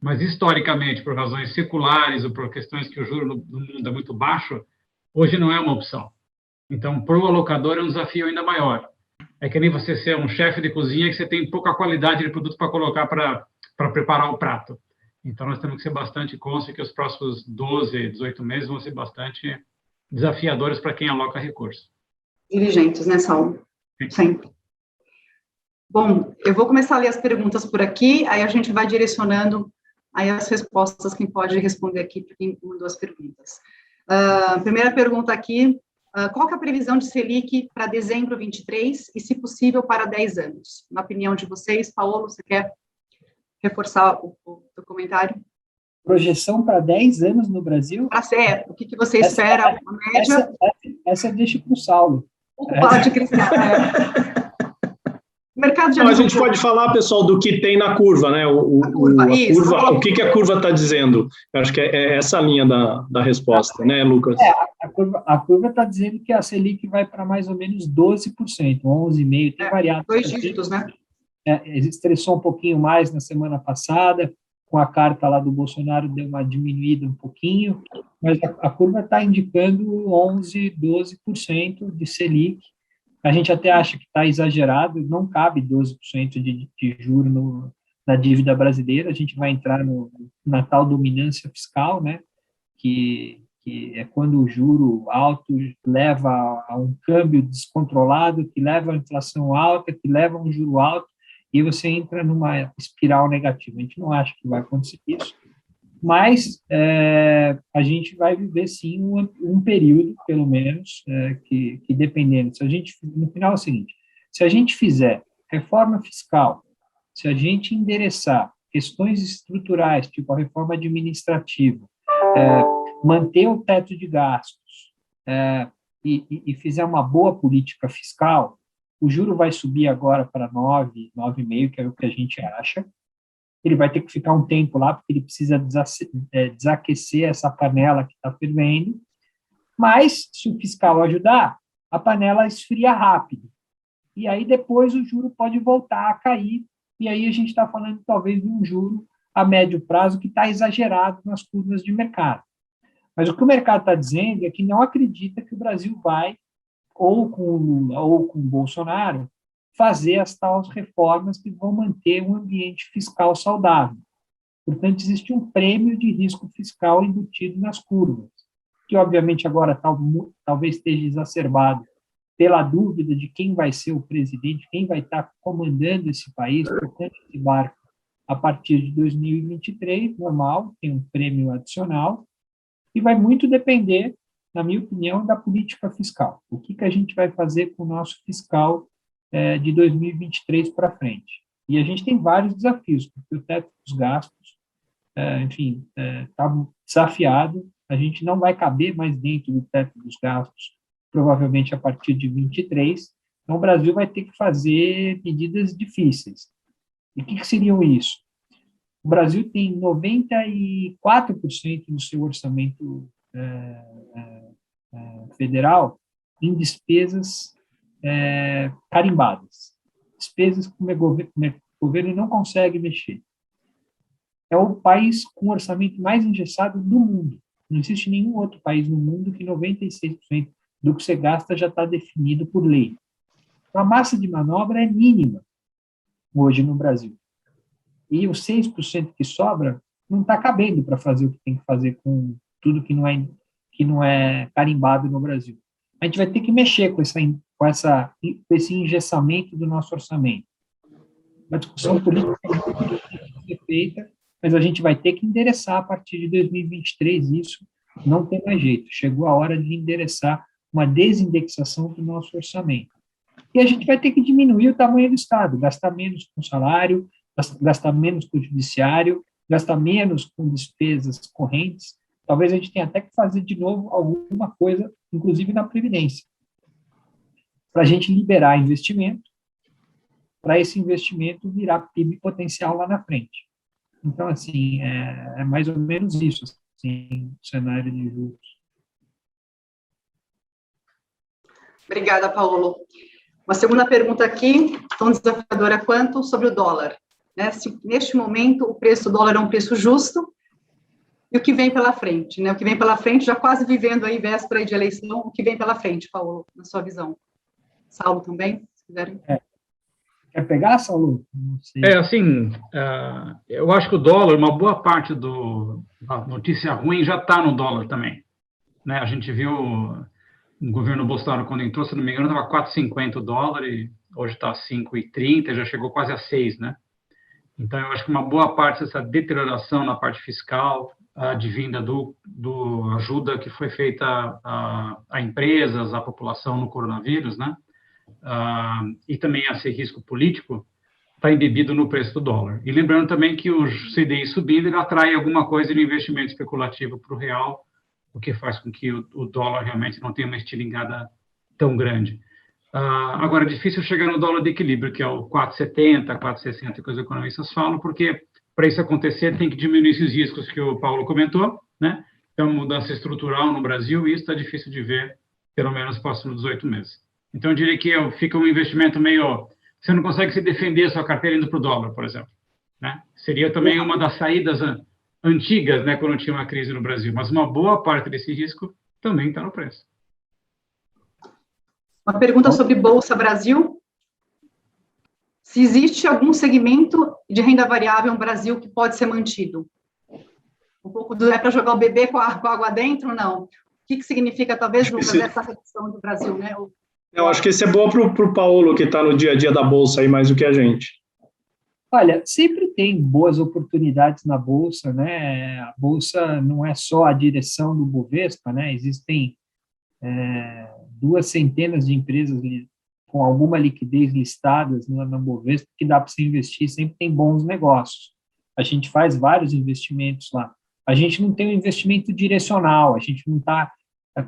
Mas, historicamente, por razões seculares ou por questões que o juro no mundo é muito baixo, hoje não é uma opção. Então, para o alocador, é um desafio ainda maior. É que nem você ser um chefe de cozinha que você tem pouca qualidade de produto para colocar para preparar o prato. Então, nós temos que ser bastante conscientes que os próximos 12, 18 meses vão ser bastante desafiadores para quem aloca recursos. Diligentes, né, Saulo? Sempre. Bom, eu vou começar a ler as perguntas por aqui, aí a gente vai direcionando aí as respostas, quem pode responder aqui para quem mandou as perguntas. Primeira pergunta aqui, qual que é a previsão de Selic para dezembro 23 e, se possível, para 10 anos? Na opinião de vocês, Paulo, você quer reforçar o comentário? Projeção para 10 anos no Brasil? O que você espera, a média? Essa deixa para o Saulo. Ocupado de cristal. O mercado já a gente pode falar, pessoal, do que tem na curva, né? A curva, o que a curva está dizendo? Eu acho que é essa a linha da resposta, né, Lucas? A curva está dizendo que a Selic vai para mais ou menos 12%, 11,5%, tem variado. 2 dígitos, né? Estressou um pouquinho mais na semana passada, com a carta lá do Bolsonaro deu uma diminuída um pouquinho, mas a curva está indicando 11%, 12% de Selic. A gente até acha que está exagerado, não cabe 12% de juro na dívida brasileira, a gente vai entrar na tal dominância fiscal, né, que é quando o juro alto leva a um câmbio descontrolado, que leva a inflação alta, que leva a um juro alto, e você entra numa espiral negativa. A gente não acha que vai acontecer isso, mas a gente vai viver, sim, um período, pelo menos, que dependendo, se a gente, no final é o seguinte, se a gente fizer reforma fiscal, se a gente endereçar questões estruturais, tipo a reforma administrativa, manter o teto de gastos e fizer uma boa política fiscal, o juro vai subir agora para 9, 9,5, que é o que a gente acha. Ele vai ter que ficar um tempo lá, porque ele precisa desaquecer essa panela que está fervendo, mas, se o fiscal ajudar, a panela esfria rápido, e aí depois o juro pode voltar a cair, e aí a gente está falando talvez de um juro a médio prazo que está exagerado nas curvas de mercado. Mas o que o mercado está dizendo é que não acredita que o Brasil vai, ou com o Lula ou com o Bolsonaro, fazer as tais reformas que vão manter um ambiente fiscal saudável. Portanto, existe um prêmio de risco fiscal embutido nas curvas, que, obviamente, agora talvez esteja exacerbado pela dúvida de quem vai ser o presidente, quem vai estar comandando esse país, tocando esse barco a partir de 2023, normal, tem um prêmio adicional, e vai muito depender, na minha opinião, da política fiscal. O que a gente vai fazer com o nosso fiscal de 2023 para frente? E a gente tem vários desafios, porque o teto dos gastos, enfim, está desafiado, a gente não vai caber mais dentro do teto dos gastos, provavelmente a partir de 23, então o Brasil vai ter que fazer medidas difíceis. E o que seriam isso? O Brasil tem 94% do seu orçamento federal em despesas carimbadas, despesas que o governo não consegue mexer. É o país com o orçamento mais engessado do mundo. Não existe nenhum outro país no mundo que 96% do que você gasta já está definido por lei. Então, a massa de manobra é mínima hoje no Brasil. E os 6% que sobra não está cabendo para fazer o que tem que fazer com tudo que não é carimbado no Brasil. A gente vai ter que mexer com esse engessamento do nosso orçamento. Uma discussão política tem que ser feita, mas a gente vai ter que endereçar a partir de 2023 isso, não tem mais jeito. Chegou a hora de endereçar uma desindexação do nosso orçamento. E a gente vai ter que diminuir o tamanho do Estado, gastar menos com salário, gastar menos com o judiciário, gastar menos com despesas correntes. Talvez a gente tenha até que fazer de novo alguma coisa, inclusive na Previdência, para a gente liberar investimento, para esse investimento virar PIB potencial lá na frente. Então, assim, é mais ou menos isso, assim, o cenário de juros. Obrigada, Paulo. Uma segunda pergunta aqui, tão desafiadora quanto, sobre o dólar. Né? Se, neste momento, o preço do dólar é um preço justo, e o que vem pela frente? Né? O que vem pela frente, já quase vivendo aí véspera de eleição, o que vem pela frente, Paulo, na sua visão? Saulo também, se quiserem. Quer pegar, Saulo? Assim, eu acho que o dólar, uma boa parte da notícia ruim já está no dólar também. Né? A gente viu o governo Bolsonaro, quando entrou, se não me engano, estava 4,50 o dólar, e hoje está 5,30, já chegou quase a 6, né? Então, eu acho que uma boa parte dessa deterioração na parte fiscal, advinda do ajuda que foi feita a empresas, à população no coronavírus, né? E também esse risco político, está embebido no preço do dólar. E lembrando também que o CDI subindo, ele atrai alguma coisa de investimento especulativo para o real, o que faz com que o dólar realmente não tenha uma estilingada tão grande. Agora, é difícil chegar no dólar de equilíbrio, que é o 4,70, 4,60, que os economistas falam, porque para isso acontecer tem que diminuir esses riscos que o Paulo comentou, né? Então, mudança estrutural no Brasil, e isso está difícil de ver, pelo menos nos próximos 18 meses. Então, eu diria que fica um investimento meio... Você não consegue se defender a sua carteira indo para o dólar, por exemplo. Né? Seria também uma das saídas antigas, né, quando tinha uma crise no Brasil. Mas uma boa parte desse risco também está no preço. Uma pergunta sobre Bolsa Brasil. Se existe algum segmento de renda variável no Brasil que pode ser mantido? Um pouco é para jogar o bebê com a água dentro, não? O que significa, talvez, Lucas, essa redução do Brasil, né? Eu acho que esse é bom para o Paulo, que está no dia a dia da Bolsa aí mais do que a gente. Olha, sempre tem boas oportunidades na Bolsa, né? A Bolsa não é só a direção do Bovespa, né? Existem 200 de empresas com alguma liquidez listadas na Bovespa que dá para se investir, sempre tem bons negócios. A gente faz vários investimentos lá. A gente não tem um investimento direcional, a gente não está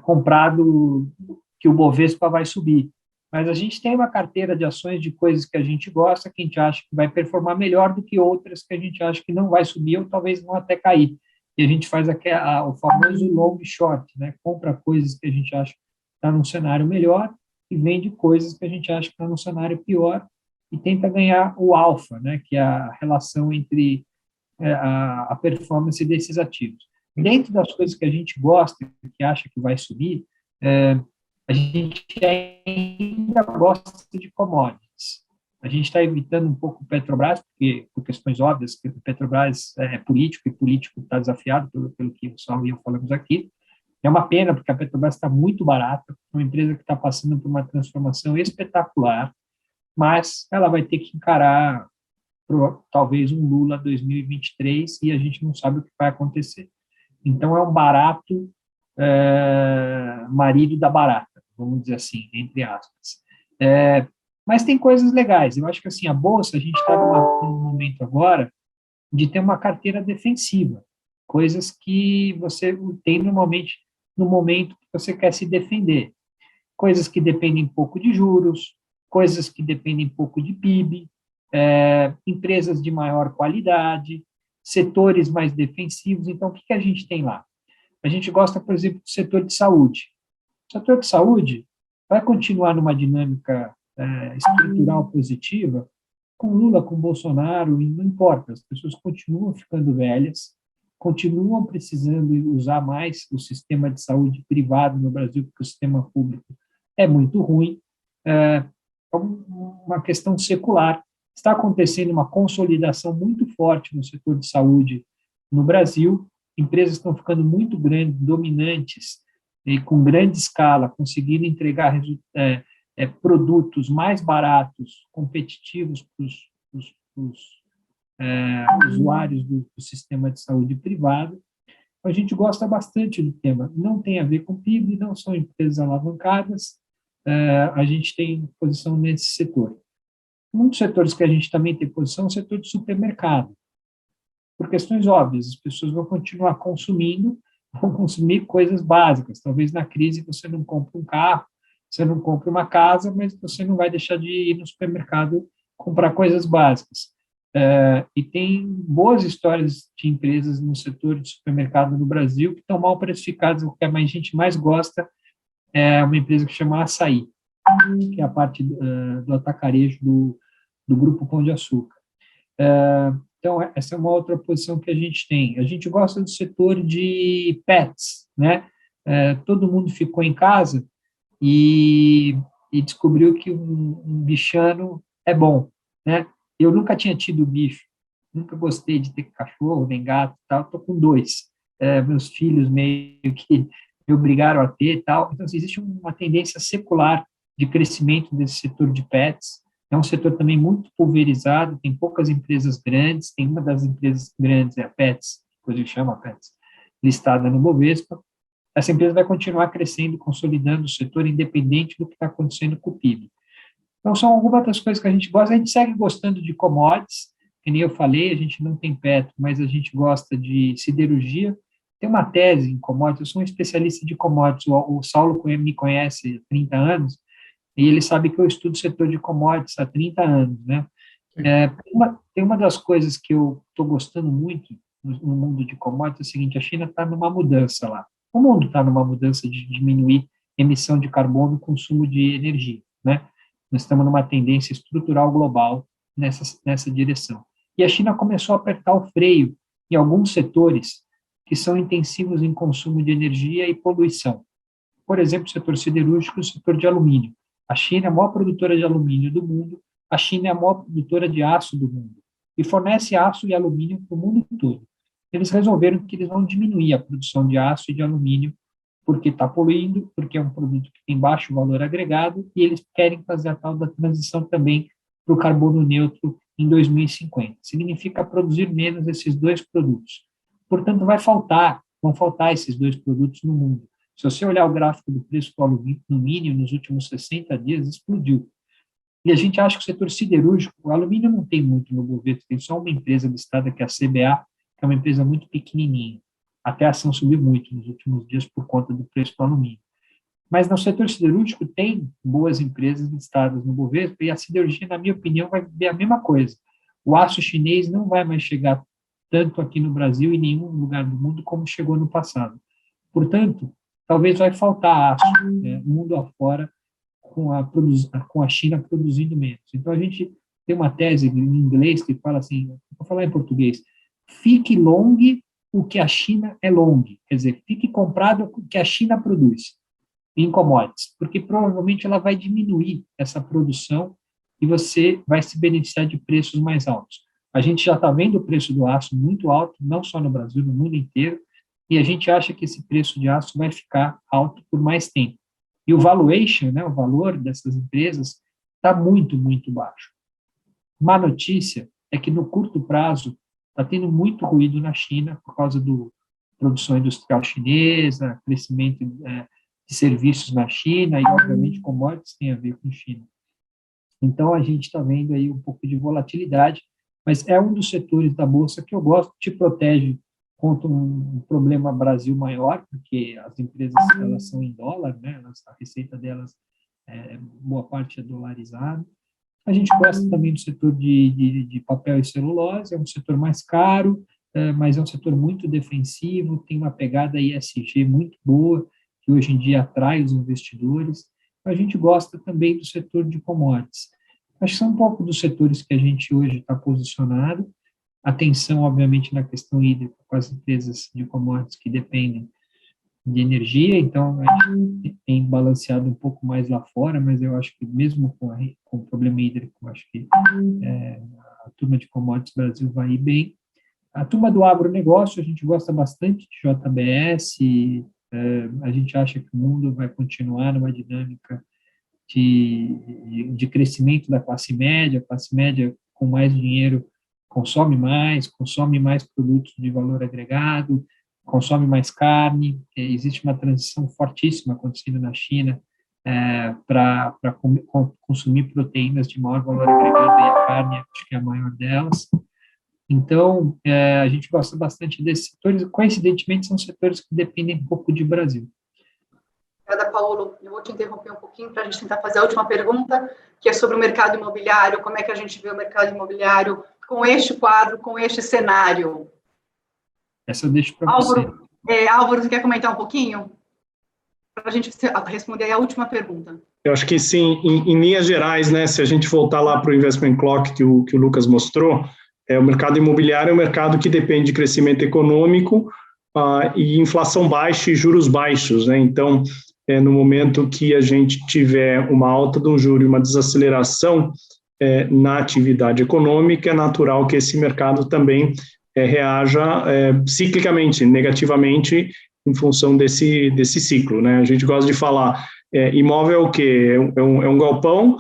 comprado que o Bovespa vai subir. Mas a gente tem uma carteira de ações de coisas que a gente gosta, que a gente acha que vai performar melhor do que outras que a gente acha que não vai subir ou talvez vão até cair. E a gente faz o famoso long short, né? Compra coisas que a gente acha que está num cenário melhor e vende coisas que a gente acha que está num cenário pior e tenta ganhar o alfa, né? Que é a relação entre a performance desses ativos. Dentro das coisas que a gente gosta, que acha que vai subir, a gente ainda gosta de commodities. A gente está evitando um pouco o Petrobras, porque, por questões óbvias, que o Petrobras é político, e político está desafiado pelo que o Saulo e eu falamos aqui. É uma pena, porque a Petrobras está muito barata, uma empresa que está passando por uma transformação espetacular, mas ela vai ter que encarar talvez um Lula 2023 e a gente não sabe o que vai acontecer. Então, é um barato marido da barata, vamos dizer assim, entre aspas. Mas tem coisas legais. Eu acho que assim, a Bolsa, a gente está num momento agora de ter uma carteira defensiva, coisas que você tem normalmente no momento que você quer se defender. Coisas que dependem um pouco de juros, coisas que dependem um pouco de PIB, empresas de maior qualidade, setores mais defensivos. Então, o que a gente tem lá? A gente gosta, por exemplo, do setor de saúde. O setor de saúde vai continuar numa dinâmica estrutural positiva, com Lula, com Bolsonaro, e não importa, as pessoas continuam ficando velhas, continuam precisando usar mais o sistema de saúde privado no Brasil, porque o sistema público é muito ruim. É uma questão secular. Está acontecendo uma consolidação muito forte no setor de saúde no Brasil, empresas estão ficando muito grandes, dominantes, e com grande escala, conseguindo entregar produtos mais baratos, competitivos para os usuários do sistema de saúde privado. A gente gosta bastante do tema. Não tem a ver com PIB, não são empresas alavancadas, a gente tem posição nesse setor. Muitos setores que a gente também tem posição é o setor de supermercado. Por questões óbvias, as pessoas vão continuar consumindo, vão consumir coisas básicas. Talvez na crise você não compre um carro, você não compre uma casa, mas você não vai deixar de ir no supermercado comprar coisas básicas. E tem boas histórias de empresas no setor de supermercado no Brasil que estão mal precificadas. O que a gente mais gosta é uma empresa que chama Açaí, que é a parte do atacarejo do Grupo Pão de Açúcar. Então, essa é uma outra posição que a gente tem. A gente gosta do setor de pets, né? Todo mundo ficou em casa e descobriu que um bichano é bom, né? Eu nunca tinha tido bicho, nunca gostei de ter cachorro, nem gato, tal. Estou com 2. Meus filhos meio que me obrigaram a ter e tal. Então, existe uma tendência secular de crescimento desse setor de pets. É um setor também muito pulverizado, tem poucas empresas grandes, tem uma das empresas grandes, é a Pets, depois chama Pets, listada no Bovespa. Essa empresa vai continuar crescendo, consolidando o setor, independente do que está acontecendo com o PIB. Então, são algumas das coisas que a gente gosta. A gente segue gostando de commodities, que nem eu falei, a gente não tem petro, mas a gente gosta de siderurgia. Tem uma tese em commodities, eu sou um especialista de commodities, o Saulo me conhece há 30 anos, e ele sabe que eu estudo o setor de commodities há 30 anos, né? Tem uma das coisas que eu estou gostando muito no mundo de commodities é o seguinte: a China está numa mudança lá. O mundo está numa mudança de diminuir emissão de carbono e consumo de energia, né? Nós estamos numa tendência estrutural global nessa direção. E a China começou a apertar o freio em alguns setores que são intensivos em consumo de energia e poluição. Por exemplo, o setor siderúrgico e o setor de alumínio. A China é a maior produtora de alumínio do mundo, a China é a maior produtora de aço do mundo, e fornece aço e alumínio para o mundo todo. Eles resolveram que eles vão diminuir a produção de aço e de alumínio, porque está poluindo, porque é um produto que tem baixo valor agregado, e eles querem fazer a tal da transição também para o carbono neutro em 2050. Significa produzir menos esses 2 produtos. Portanto, vão faltar esses 2 produtos no mundo. Se você olhar o gráfico do preço do alumínio nos últimos 60 dias, explodiu. E a gente acha que o setor siderúrgico, o alumínio não tem muito no Bovespa, tem só uma empresa listada, que é a CBA, que é uma empresa muito pequenininha. Até a ação subiu muito nos últimos dias por conta do preço do alumínio. Mas no setor siderúrgico tem boas empresas listadas no Bovespa, e a siderurgia, na minha opinião, vai ver a mesma coisa. O aço chinês não vai mais chegar tanto aqui no Brasil e em nenhum lugar do mundo como chegou no passado. Portanto, talvez vai faltar aço, mundo afora, com a China produzindo menos. Então, a gente tem uma tese em inglês que fala assim, vou falar em português: fique long o que a China é long, quer dizer, fique comprado o que a China produz em commodities, porque provavelmente ela vai diminuir essa produção e você vai se beneficiar de preços mais altos. A gente já está vendo o preço do aço muito alto, não só no Brasil, no mundo inteiro, e a gente acha que esse preço de aço vai ficar alto por mais tempo. E o valuation, né, o valor dessas empresas, está muito, muito baixo. Má notícia é que no curto prazo está tendo muito ruído na China por causa da produção industrial chinesa, crescimento de serviços na China e, obviamente, commodities tem a ver com China. Então, a gente está vendo aí um pouco de volatilidade, mas é um dos setores da Bolsa que eu gosto, te protege contra um problema Brasil maior, porque as empresas elas são em dólar, né? A receita delas, boa parte é dolarizada. A gente gosta também do setor de papel e celulose, é um setor mais caro, mas é um setor muito defensivo, tem uma pegada ESG muito boa, que hoje em dia atrai os investidores. A gente gosta também do setor de commodities. Acho que são um pouco dos setores que a gente hoje está posicionado. Atenção, obviamente, na questão hídrica, com as empresas de commodities que dependem de energia, então a gente tem balanceado um pouco mais lá fora, mas eu acho que mesmo com o problema hídrico, acho que a turma de commodities Brasil vai ir bem. A turma do agronegócio, a gente gosta bastante de JBS, a gente acha que o mundo vai continuar numa dinâmica de crescimento da classe média com mais dinheiro consome mais produtos de valor agregado, consome mais carne, existe uma transição fortíssima acontecendo na China para consumir proteínas de maior valor agregado, e a carne acho que é a maior delas. Então, a gente gosta bastante desses setores, coincidentemente são setores que dependem um pouco de Brasil. Obrigada, Paulo. Eu vou te interromper um pouquinho para a gente tentar fazer a última pergunta, que é sobre o mercado imobiliário, como é que a gente vê o mercado imobiliário com este quadro, com este cenário. Essa eu deixo para você. Álvaro, você quer comentar um pouquinho? Para a gente responder a última pergunta. Eu acho que sim, em linhas gerais, né, se a gente voltar lá para o Investment Clock que o Lucas mostrou, o mercado imobiliário é um mercado que depende de crescimento econômico e inflação baixa e juros baixos, né? Então, no momento que a gente tiver uma alta do juro e uma desaceleração na atividade econômica, é natural que esse mercado também reaja ciclicamente, negativamente, em função desse ciclo, né? A gente gosta de falar, imóvel é o quê? É um galpão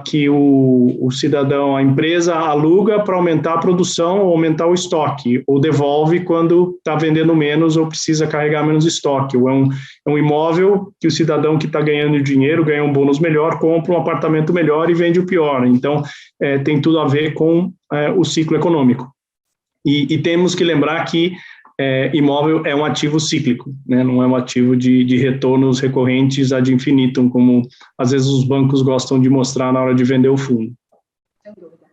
que o cidadão, a empresa aluga para aumentar a produção ou aumentar o estoque, ou devolve quando está vendendo menos ou precisa carregar menos estoque, ou é um imóvel que o cidadão que está ganhando dinheiro, ganha um bônus melhor, compra um apartamento melhor e vende o pior. Então, tem tudo a ver com o ciclo econômico. E temos que lembrar que imóvel é um ativo cíclico, né? Não é um ativo de retornos recorrentes ad infinitum, como às vezes os bancos gostam de mostrar na hora de vender o fundo. Sem dúvida.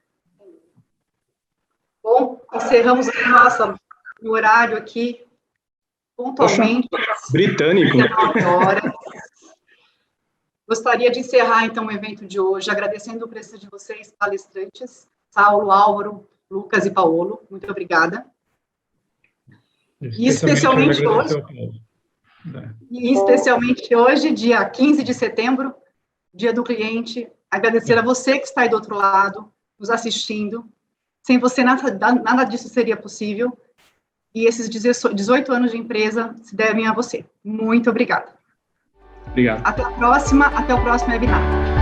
Bom, encerramos o horário aqui, pontualmente. Poxa, britânico. 19 horas. Gostaria de encerrar, então, o evento de hoje, agradecendo a presença de vocês, palestrantes, Saulo, Álvaro, Lucas e Paulo. Muito obrigada. E especialmente hoje, dia 15 de setembro, dia do cliente, agradecer a você que está aí do outro lado, nos assistindo. Sem você, nada disso seria possível. E esses 18 anos de empresa se devem a você. Muito obrigada. Obrigado. Até o próximo webinar.